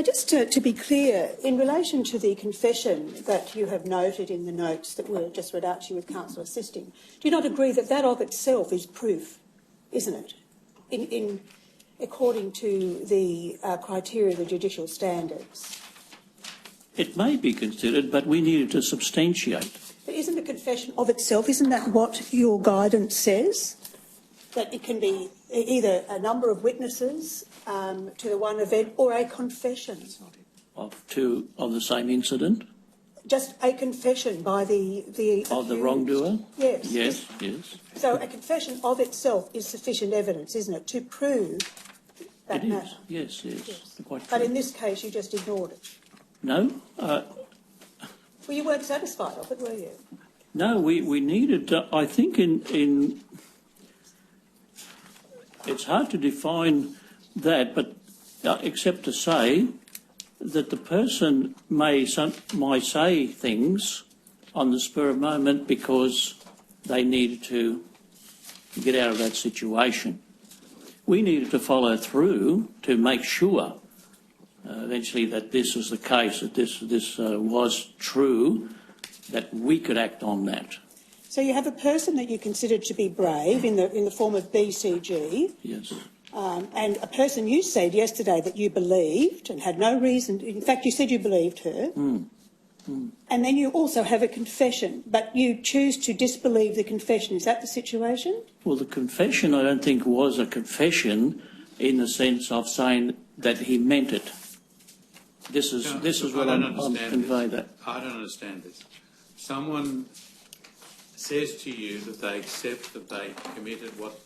Just to be clear, in relation to the confession that you have noted in the notes that were just read out to you with counsel assisting, do you not agree that that of itself is proof, isn't it, according to the criteria of the judicial standards? It may be considered, but we needed to substantiate. But isn't a confession of itself, isn't that what your guidance says? That it can be either a number of witnesses to the one event or a confession? Of the same incident? Just a confession by the Of the accused? wrongdoer? Yes. Yes. So a confession of itself is sufficient evidence, isn't it, to prove that It matter? is. Yes. Quite But true. in this case, you just ignored it. No? Well, you weren't satisfied of it, were you? No, we needed, I think in it's hard to define that, but except to say that the person may say things on the spur of the moment because they needed to get out of that situation. We needed to follow through to make sure eventually that this was the case, that this was true, that we could act on that. So you have a person that you considered to be brave in the form of BCG, Yes. and a person you said yesterday that you believed and had no reason. In fact, you said you believed her. And then you also have a confession, but you choose to disbelieve the confession. Is that the situation? Well, the confession I don't think was a confession in the sense of saying that he meant it. This is what I'm conveying that. I don't understand this. Someone says to you that they accept that they committed what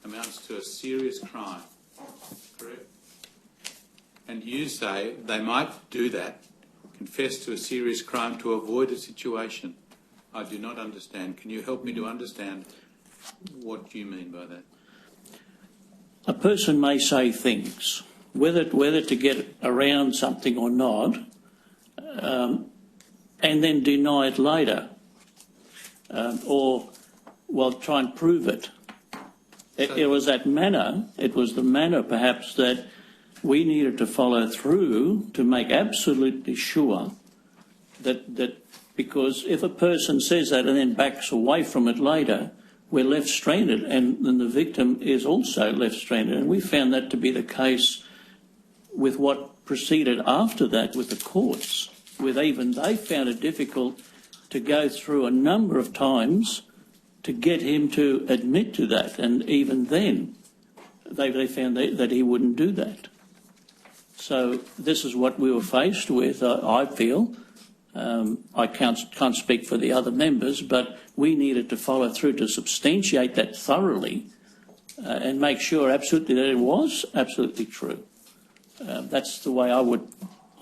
amounts to a serious crime, correct? And you say they might do that, confess to a serious crime to avoid a situation. I do not understand. Can you help me to understand what you mean by that? A person may say things, whether to get around something or not, and then deny it later, or try and prove it. It was that manner. It was the manner, perhaps, that we needed to follow through to make absolutely sure that because if a person says that and then backs away from it later, we're left stranded, and then the victim is also left stranded. And we found that to be the case with what proceeded after that with the courts, where even they found it difficult to go through a number of times to get him to admit to that. And even then, they found that he wouldn't do that. So this is what we were faced with, I feel. I can't speak for the other members, but we needed to follow through to substantiate that thoroughly and make sure absolutely that it was absolutely true. That's the way I would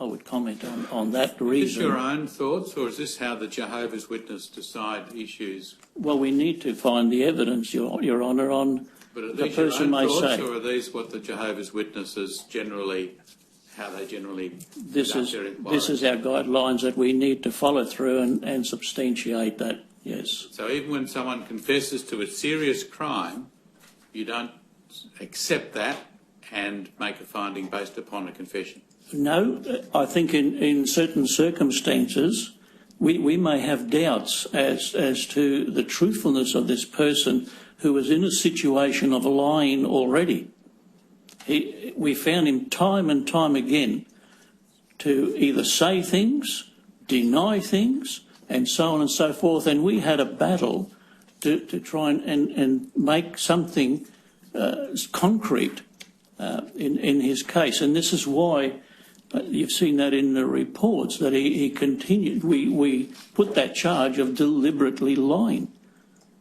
I would comment on that Is this reason. your own thoughts, or is this how the Jehovah's Witness decide issues? Well, we need to find the evidence, Your Honour, on But are the these your person own may thoughts, say. or are these what the Jehovah's Witnesses generally, how they generally This conduct is their inquiries? our guidelines that we need to follow through and substantiate that. Yes. So even when someone confesses to a serious crime, you don't accept that and make a finding based upon a confession? No, I think in certain circumstances we may have doubts as to the truthfulness of this person who was in a situation of lying already. We found him time and time again to either say things, deny things, and so on and so forth, and we had a battle to try and make something concrete in his case, and this is why you've seen that in the reports that he continued. We put that charge of deliberately lying,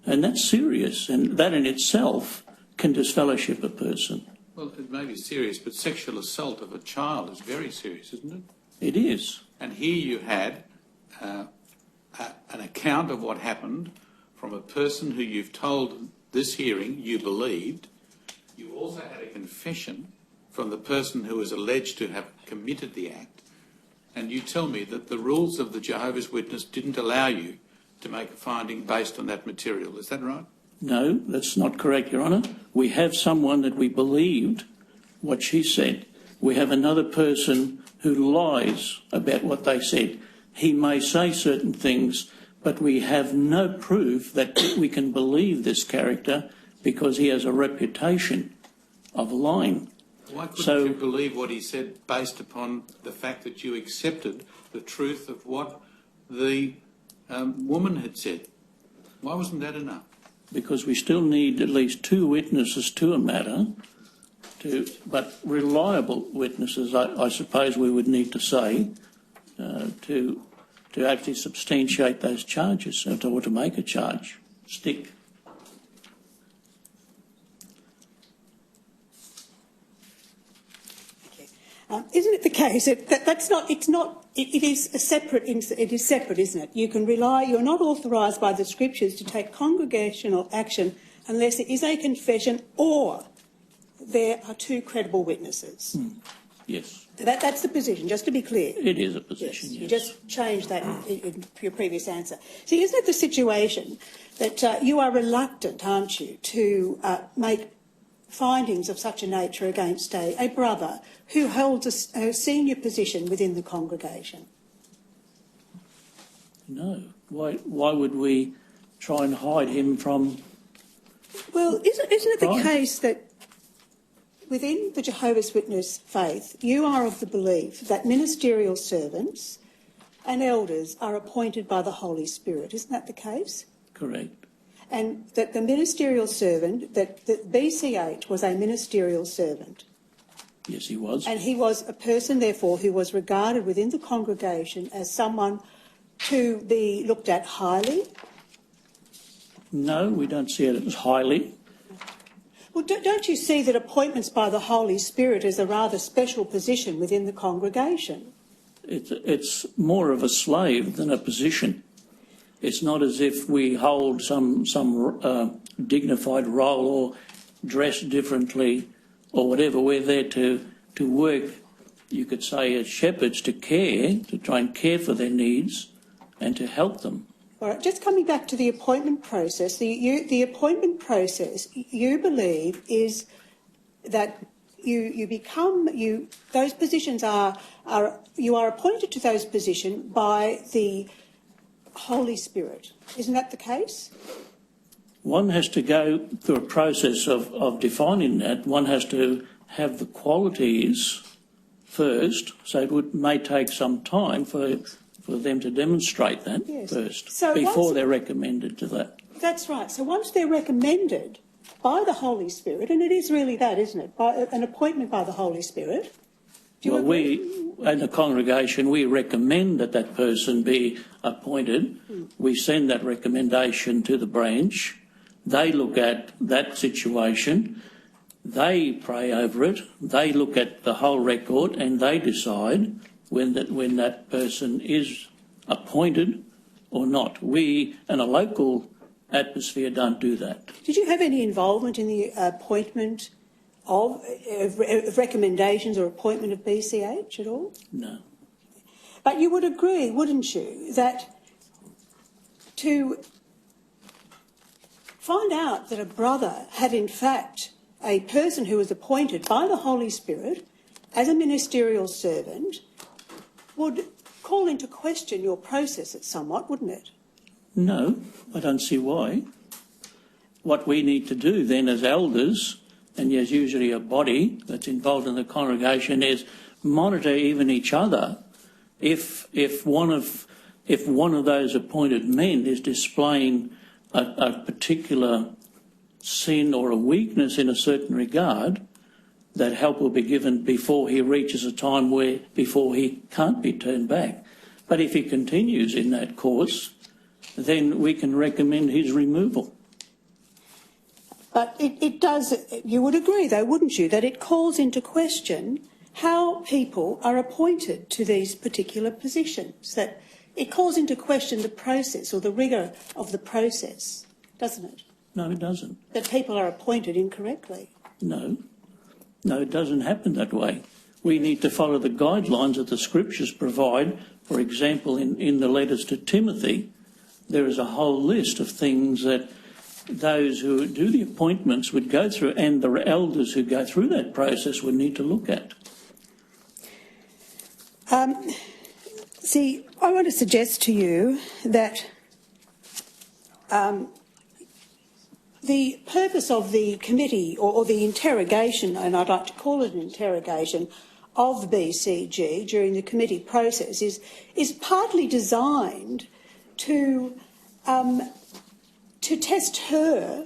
and that's serious, and that in itself can disfellowship a person. Well, it may be serious, but sexual assault of a child is very serious, isn't it? It is. And here you had an account of what happened from a person who you've told this hearing you believed. You also had a confession from the person who was alleged to have committed the act. And you tell me that the rules of the Jehovah's Witness didn't allow you to make a finding based on that material. Is that right? No, that's not correct, Your Honour. We have someone that we believed what she said. We have another person who lies about what they said. He may say certain things, but we have no proof that we can believe this character because he has a reputation of lying. Why couldn't you believe what he said based upon the fact that you accepted the truth of what the woman had said? Why wasn't that enough? Because we still need at least two witnesses to a matter, but reliable witnesses, I suppose we would need to say, to actually substantiate those charges or to make a charge stick. Isn't it the case that that's not? It's not. It is a separate. It is separate, isn't it? You can rely. You're not authorised by the Scriptures to take congregational action unless it is a confession or there are two credible witnesses. Yes. That's the position. Just to be clear. It is a position. Yes. You just changed that in your previous answer. See, isn't it the situation that you are reluctant, aren't you, to make findings of such a nature against a brother who holds a senior position within the congregation? No. Why would we try and hide him from? Well, isn't it the Right. case that within the Jehovah's Witness faith, you are of the belief that ministerial servants and elders are appointed by the Holy Spirit? Isn't that the case? Correct. And that the ministerial servant, that BC8 was a ministerial servant. Yes, he was. And he was a person, therefore, who was regarded within the congregation as someone to be looked at highly. No, we don't see it as highly. Well, don't you see that appointments by the Holy Spirit is a rather special position within the congregation? It's more of a slave than a position. It's not as if we hold some dignified role or dress differently or whatever. We're there to work, you could say, as shepherds, to try and care for their needs and to help them. All right, just coming back to the appointment process, the appointment process, you believe, is that those positions you are appointed to those positions by the Holy Spirit. Isn't that the case? One has to go through a process of defining that. One has to have the qualities first, so it may take some time for them to demonstrate that first, So before they're recommended to that. That's right. So once they're recommended by the Holy Spirit, and it is really that, isn't it, by an appointment by the Holy Spirit. Do you agree? We, in the congregation, we recommend that person be appointed. We send that recommendation to the branch. They look at that situation. They pray over it. They look at the whole record and they decide when that person is appointed or not. We, in a local atmosphere, don't do that. Did you have any involvement in the appointment of recommendations or appointment of BCH at all? No. But you would agree, wouldn't you, that to find out that a brother had in fact a person who was appointed by the Holy Spirit as a ministerial servant would call into question your process somewhat, wouldn't it? No, I don't see why. What we need to do then as elders, and there's usually a body that's involved in the congregation, is monitor even each other. If one of those appointed men is displaying a particular sin or a weakness in a certain regard, that help will be given before he reaches a time before he can't be turned back. But if he continues in that course, then we can recommend his removal. But it does, you would agree though, wouldn't you, that it calls into question how people are appointed to these particular positions, that it calls into question the process or the rigour of the process, doesn't it? No, it doesn't. That people are appointed incorrectly. No, it doesn't happen that way. We need to follow the guidelines that the scriptures provide. For example, in the letters to Timothy, there is a whole list of things that those who do the appointments would go through, and the elders who go through that process would need to look at. See, I want to suggest to you that the purpose of the committee or the interrogation, and I'd like to call it an interrogation, of BCG during the committee process is partly designed to test her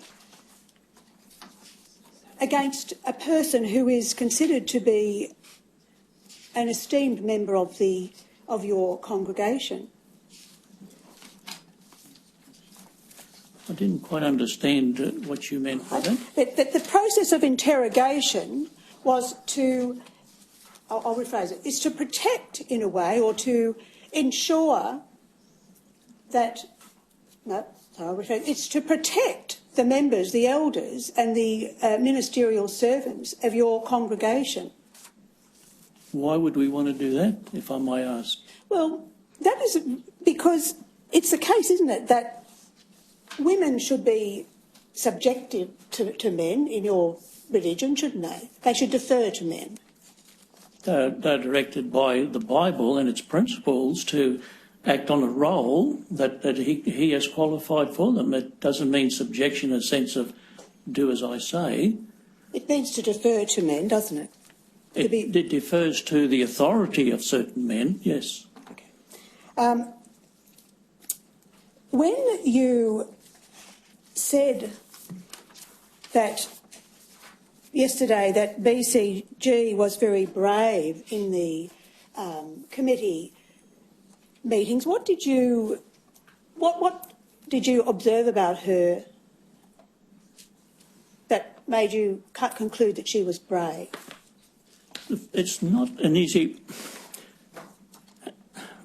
against a person who is considered to be an esteemed member of your congregation. I didn't quite understand what you meant by that. The process of interrogation was to, I'll rephrase it, is to protect in a way, or to ensure that, it's to protect the members, the elders and the ministerial servants of your congregation. Why would we want to do that, if I may ask? Well, that is because it's the case, isn't it, that women should be subjective to men in your religion, shouldn't they? They should defer to men. They're directed by the Bible and its principles to act on a role that he has qualified for them. It doesn't mean subjection in a sense of do as I say. It means to defer to men, doesn't it? It defers to the authority of certain men, yes. Okay. When you said that yesterday that BCG was very brave in the committee meetings, what did you observe about her that made you conclude that she was brave? It's not an easy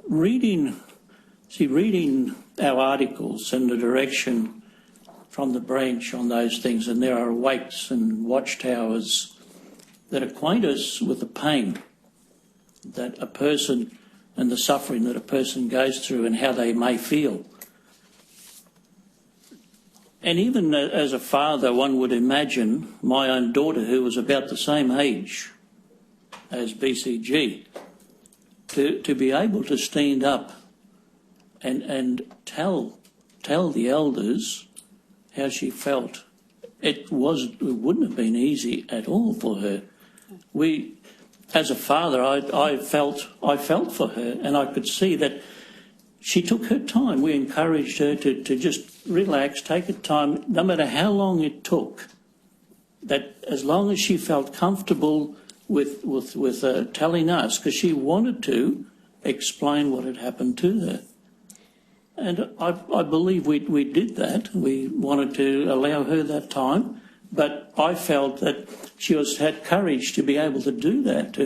reading our articles and the direction from the branch on those things, and there are wakes and watchtowers that acquaint us with the pain that a person and the suffering that a person goes through and how they may feel. And even as a father, one would imagine my own daughter, who was about the same age as BCG, to be able to stand up and tell the elders how she felt. It wouldn't have been easy at all for her. As a father, I felt for her, and I could see that she took her time. We encouraged her to just relax, take her time, no matter how long it took. That as long as she felt comfortable with telling us, because she wanted to explain what had happened to her. And I believe we did that. We wanted to allow her that time, but I felt that she had courage to be able to do that,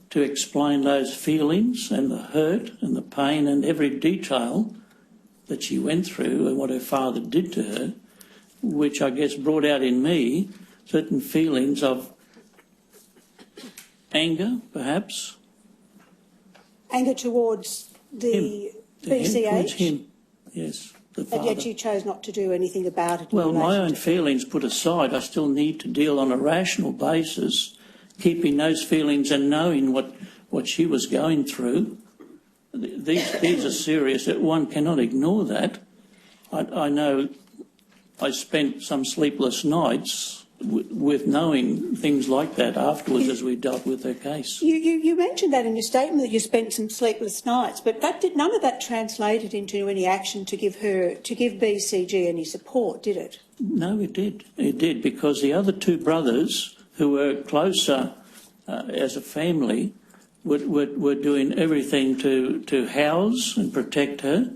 to explain those feelings and the hurt and the pain and every detail that she went through and what her father did to her, which I guess brought out in me certain feelings of anger, perhaps. Anger towards the BCH? Towards him, yes, the father. And yet you chose not to do anything about it? Well, my own feelings put aside, I still need to deal on a rational basis, keeping those feelings and knowing what she was going through. These are serious. One cannot ignore that. I know I spent some sleepless nights with knowing things like that afterwards as we dealt with her case. You mentioned that in your statement, that you spent some sleepless nights, but none of that translated into any action to give BCG any support, did it? No, it did. It did, because the other two brothers who were closer as a family were doing everything to house and protect her.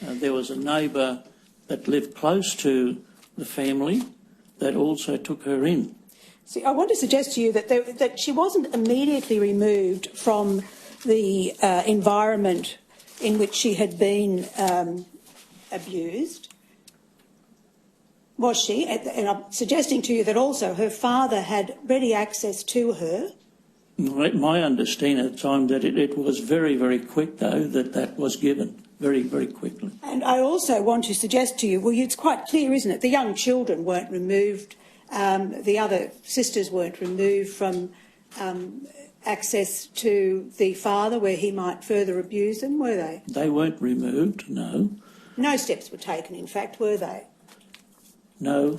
There was a neighbour that lived close to the family that also took her in. See, I want to suggest to you that she wasn't immediately removed from the environment in which she had been abused, was she? And I'm suggesting to you that also her father had ready access to her. My understanding at the time that it was very, very quick, though, that was given very, very quickly. And I also want to suggest to you, well, it's quite clear, isn't it? The young children weren't removed. The other sisters weren't removed from access to the father where he might further abuse them, were they? They weren't removed, no. No steps were taken, in fact, were they? No.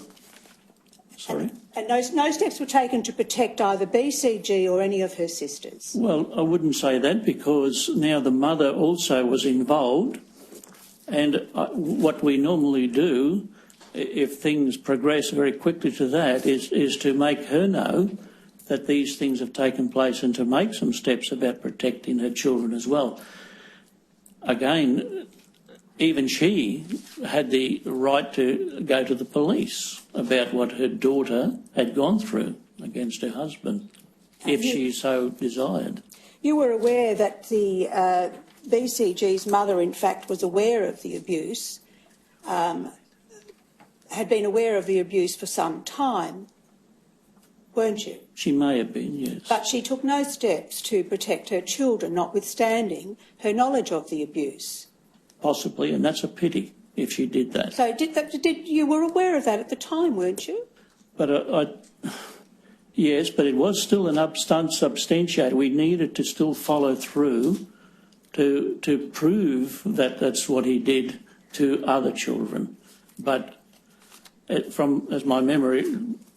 Sorry? And no steps were taken to protect either BCG or any of her sisters? Well, I wouldn't say that, because now the mother also was involved, and what we normally do, if things progress very quickly to that, is to make her know that these things have taken place and to make some steps about protecting her children as well. Again, even she had the right to go to the police about what her daughter had gone through against her husband, if she so desired. You were aware that the BCG's mother, in fact, was aware of the abuse, had been aware of the abuse for some time, weren't you? She may have been, yes. But she took no steps to protect her children, notwithstanding her knowledge of the abuse. Possibly, and that's a pity if she did that. So you were aware of that at the time, weren't you? But yes, but it was still an substantiated. We needed to still follow through to prove that that's what he did to other children. But as my memory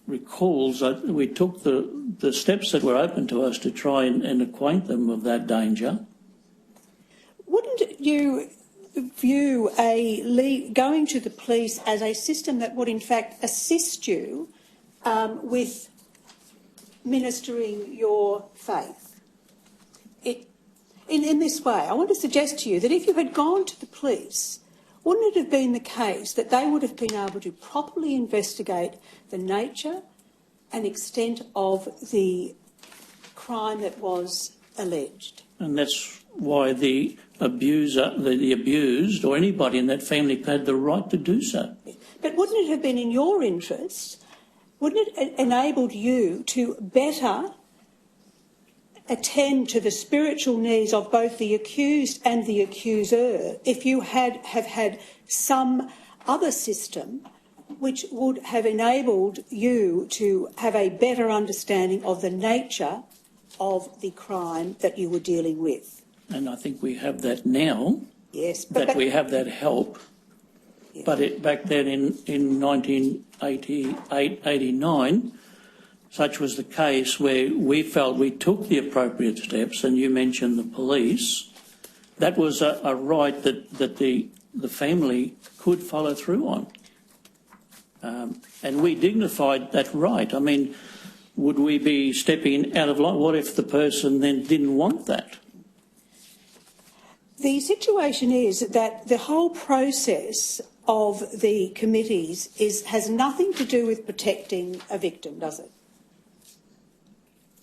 recalls, we took the steps that were open to us to try and acquaint them of that danger. Wouldn't you view going to the police as a system that would in fact assist you with ministering your faith? In this way, I want to suggest to you that if you had gone to the police, wouldn't it have been the case that they would have been able to properly investigate the nature and extent of the crime that was alleged? And that's why the abuser, the abused, or anybody in that family had the right to do so. But wouldn't it have been in your interest, wouldn't it enabled you to better attend to the spiritual needs of both the accused and the accuser if you have had some other system which would have enabled you to have a better understanding of the nature of the crime that you were dealing with? And I think we have that now. Yes, but we have that help. Yeah. But back then in 1988, 89, such was the case where we felt we took the appropriate steps, and you mentioned the police. That was a right that the family could follow through on. And we dignified that right. I mean, would we be stepping out of line? What if the person then didn't want that? The situation is that the whole process of the committees has nothing to do with protecting a victim, does it?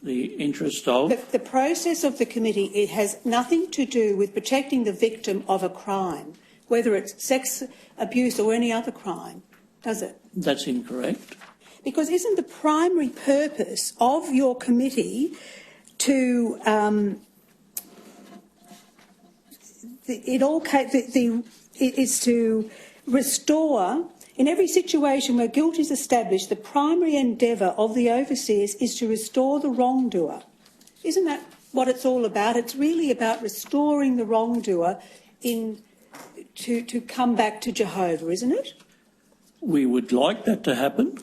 the interest of... The process of the committee, it has nothing to do with protecting the victim of a crime, whether it's sex abuse or any other crime, does it? That's incorrect. Because isn't the primary purpose of your committee to is to restore, in every situation where guilt is established, the primary endeavour of the overseers is to restore the wrongdoer. Isn't that what it's all about? It's really about restoring the wrongdoer to come back to Jehovah, isn't it? We would like that to happen,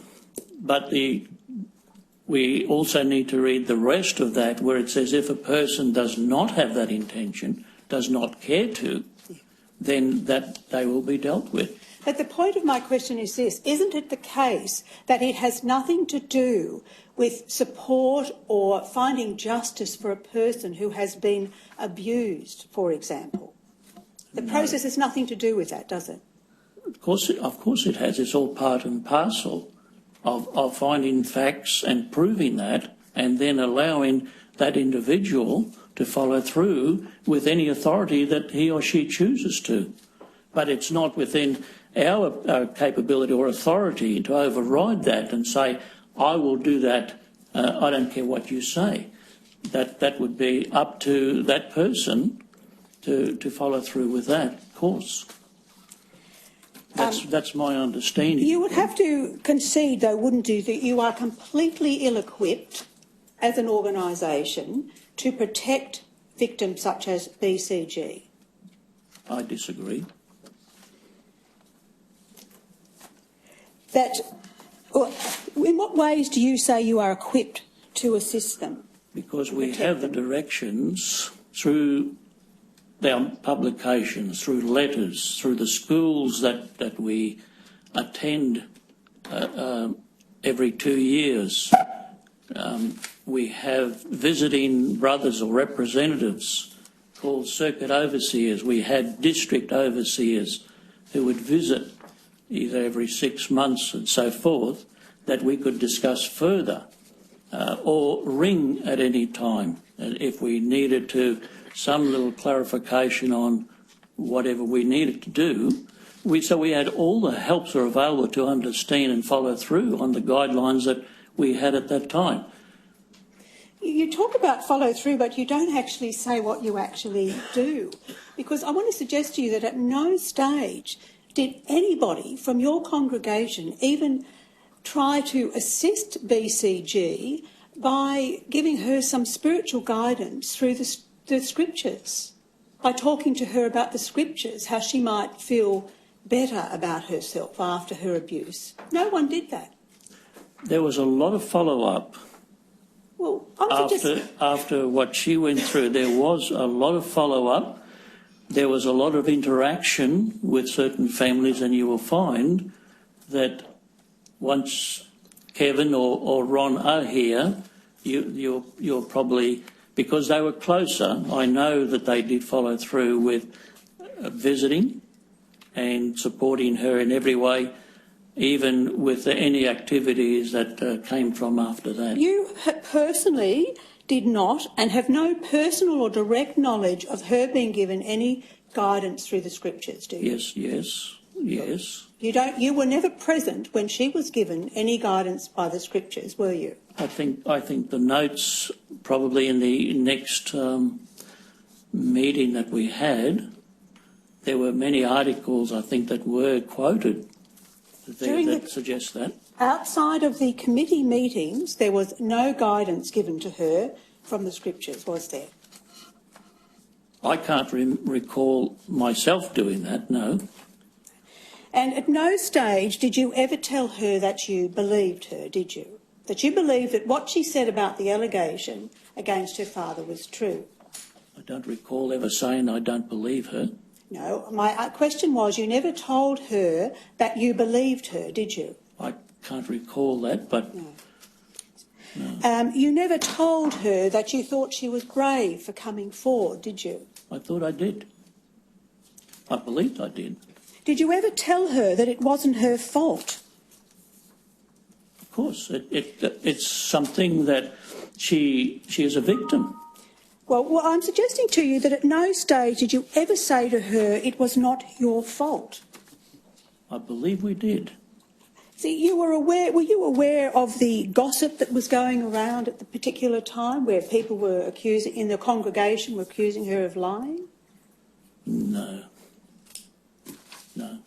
but we also need to read the rest of that where it says if a person does not have that intention, does not care to, then that they will be dealt with. But the point of my question is this: isn't it the case that it has nothing to do with support or finding justice for a person who has been abused, for example? The process has nothing to do with that, does it? Of course it has. It's all part and parcel of finding facts and proving that, and then allowing that individual to follow through with any authority that he or she chooses to. But it's not within our capability or authority to override that and say, I will do that, I don't care what you say. That would be up to that person to follow through with that course. That's my understanding. You would have to concede, though, wouldn't you, that you are completely ill-equipped as an organisation to protect victims such as BCG? I disagree. In what ways do you say you are equipped to assist them? Because we have the directions through their publications, through letters, through the schools that we attend every 2 years. We have visiting brothers or representatives called circuit overseers. We had district overseers who would visit either every 6 months and so forth, that we could discuss further or ring at any time if we needed to, some little clarification on whatever we needed to do. So we had all the helps are available to understand and follow through on the guidelines that we had at that time. You talk about follow through, but you don't actually say what you actually do. Because I want to suggest to you that at no stage did anybody from your congregation even try to assist BCG by giving her some spiritual guidance through the scriptures, by talking to her about the scriptures, how she might feel better about herself after her abuse? No one did that. There was a lot of follow-up. Well, after what she went through, there was a lot of follow-up. There was a lot of interaction with certain families, and you will find that once Kevin or Ron are here, you're probably, because they were closer, I know that they did follow through with visiting and supporting her in every way, even with any activities that came from after that. You personally did not and have no personal or direct knowledge of her being given any guidance through the scriptures, do you? Yes. You were never present when she was given any guidance by the scriptures, were you? I think the notes probably in the next meeting that we had, there were many articles I think that were quoted that suggest that. Outside of the committee meetings, there was no guidance given to her from the scriptures, was there? I can't recall myself doing that, no. And at no stage did you ever tell her that you believed her, did you? That you believed that what she said about the allegation against her father was true? I don't recall ever saying I don't believe her. No, my question was, you never told her that you believed her, did you? I can't recall that, but... No. You never told her that you thought she was brave for coming forward, did you? I thought I did. I believed I did. Did you ever tell her that it wasn't her fault? Of course. It's something that she is a victim. Well, I'm suggesting to you that at no stage did you ever say to her it was not your fault. I believe we did. See, were you aware of the gossip that was going around at the particular time where people were accusing, in the congregation, were accusing her of lying? No. No.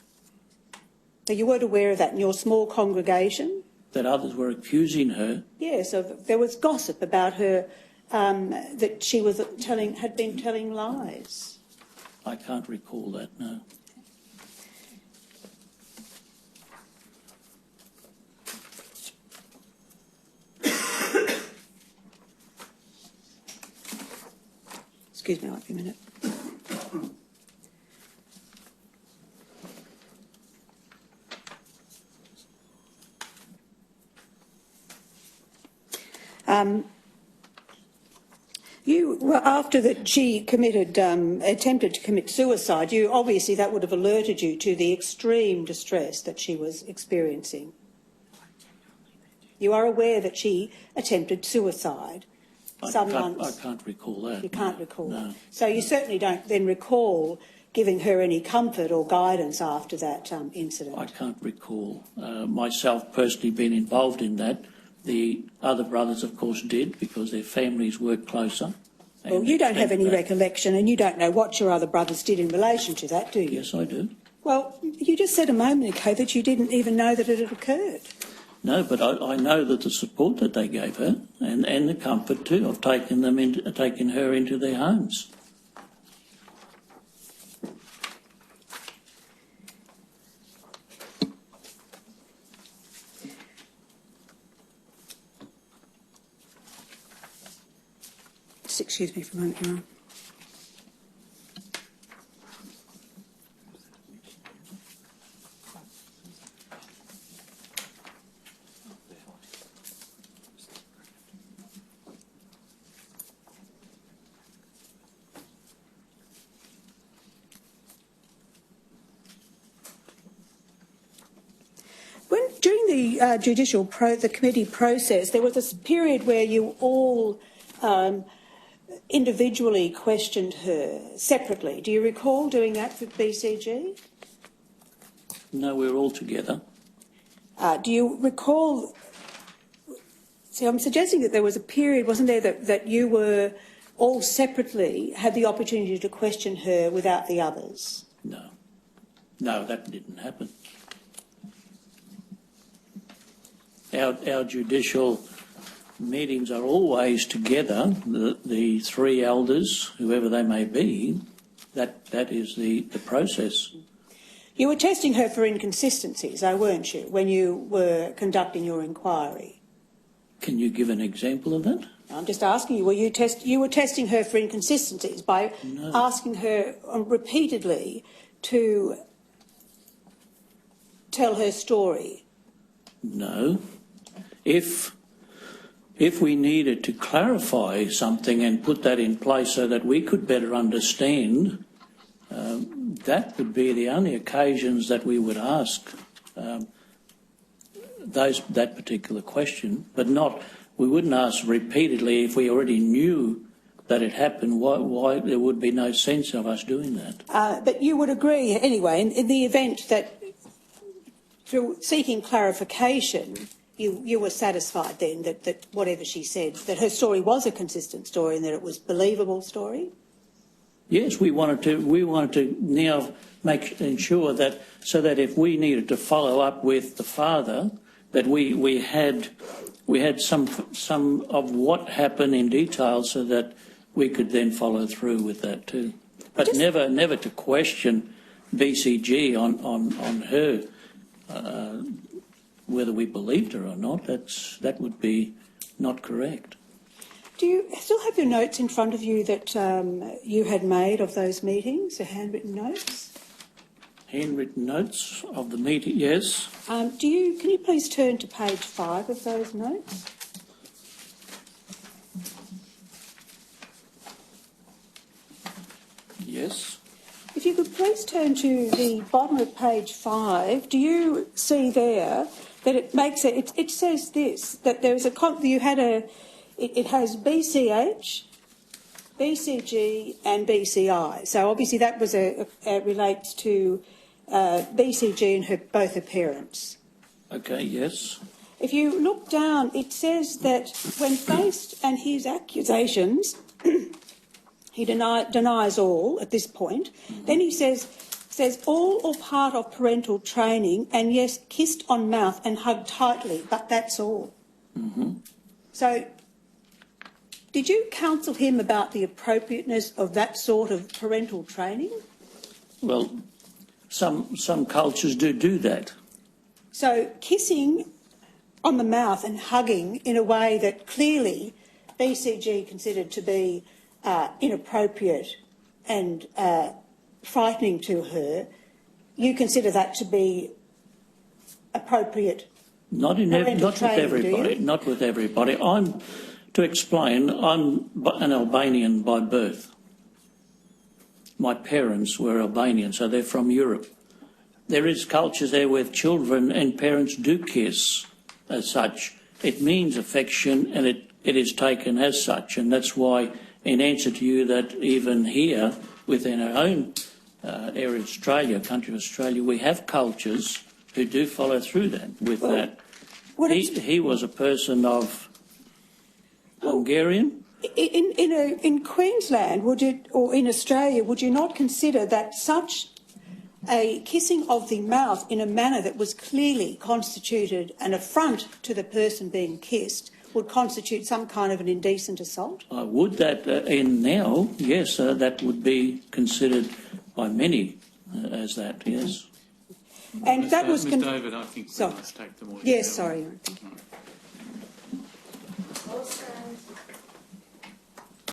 So you weren't aware of that in your small congregation? That others were accusing her. Yes, there was gossip about her, that she was had been telling lies. I can't recall that, no. Excuse me, I'll be a minute. After that she attempted to commit suicide, obviously that would have alerted you to the extreme distress that she was experiencing. You are aware that she attempted suicide some months. I can't recall that. You can't recall no. that. So you certainly don't then recall giving her any comfort or guidance after that incident. I can't recall myself personally being involved in that. The other brothers, of course, did because their families worked closer. Well, you don't have any recollection and you don't know what your other brothers did in relation to that, do you? Yes, I do. Well, you just said a moment ago that you didn't even know that it had occurred. No, but I know that the support that they gave her and the comfort too of taking her into their homes. Just excuse me for a moment, Your Honour. During the committee process, there was a period where you all individually questioned her separately. Do you recall doing that with BCG? No, we're all together. Do you recall? See, I'm suggesting that there was a period, wasn't there, that you were all separately had the opportunity to question her without the others? No. No, that didn't happen. Our judicial meetings are always together, the three elders, whoever they may be. That is the process. You were testing her for inconsistencies, though, weren't you, when you were conducting your inquiry? Can you give an example of that? I'm just asking you, you were testing her for inconsistencies by asking her repeatedly to tell her story? No. If we needed to clarify something and put that in place so that we could better understand, that would be the only occasions that we would ask that particular question, but we wouldn't ask repeatedly if we already knew that it happened. Why there would be no sense of us doing that. But you would agree, anyway, in the event that through seeking clarification, you were satisfied then that whatever she said, that her story was a consistent story and that it was a believable story? Yes, we wanted to now ensure that so that if we needed to follow up with the father, that we had some of what happened in detail so that we could then follow through with that too. But never to question BCG on her. Whether we believed her or not, that would be not correct. Do you still have your notes in front of you that you had made of those meetings, the handwritten notes? Handwritten notes of the meeting, yes. Can you please turn to page 5 of those notes? Yes. If you could please turn to the bottom of page 5, do you see there that it says this, that there was it has BCH, BCG and BCI. So obviously that was relates to BCG and both her parents. Okay, yes. If you look down, it says that when faced and his accusations, he denies all at this point. Then he says all or part of parental training, and yes, kissed on mouth and hugged tightly, but that's all. So did you counsel him about the appropriateness of that sort of parental training? Well, some cultures do that. So kissing on the mouth and hugging in a way that clearly BCG considered to be inappropriate and frightening to her, you consider that to be appropriate? Not with everybody. Not with everybody. To explain, I'm an Albanian by birth. My parents were Albanian, so they're from Europe. There is cultures there where children and parents do kiss as such. It means affection, and it is taken as such, and that's why, in answer to you, that even here within our own area of Australia, country of Australia, we have cultures who do follow through that with that. He was a person of Hungarian. In Queensland, or in Australia, would you not consider that such a kissing of the mouth in a manner that was clearly constituted an affront to the person being kissed would constitute some kind of an indecent assault? I would that in now, yes, that would be considered by many as that, yes. And that was... Ms David, I think we must take them all together. Yes, sorry.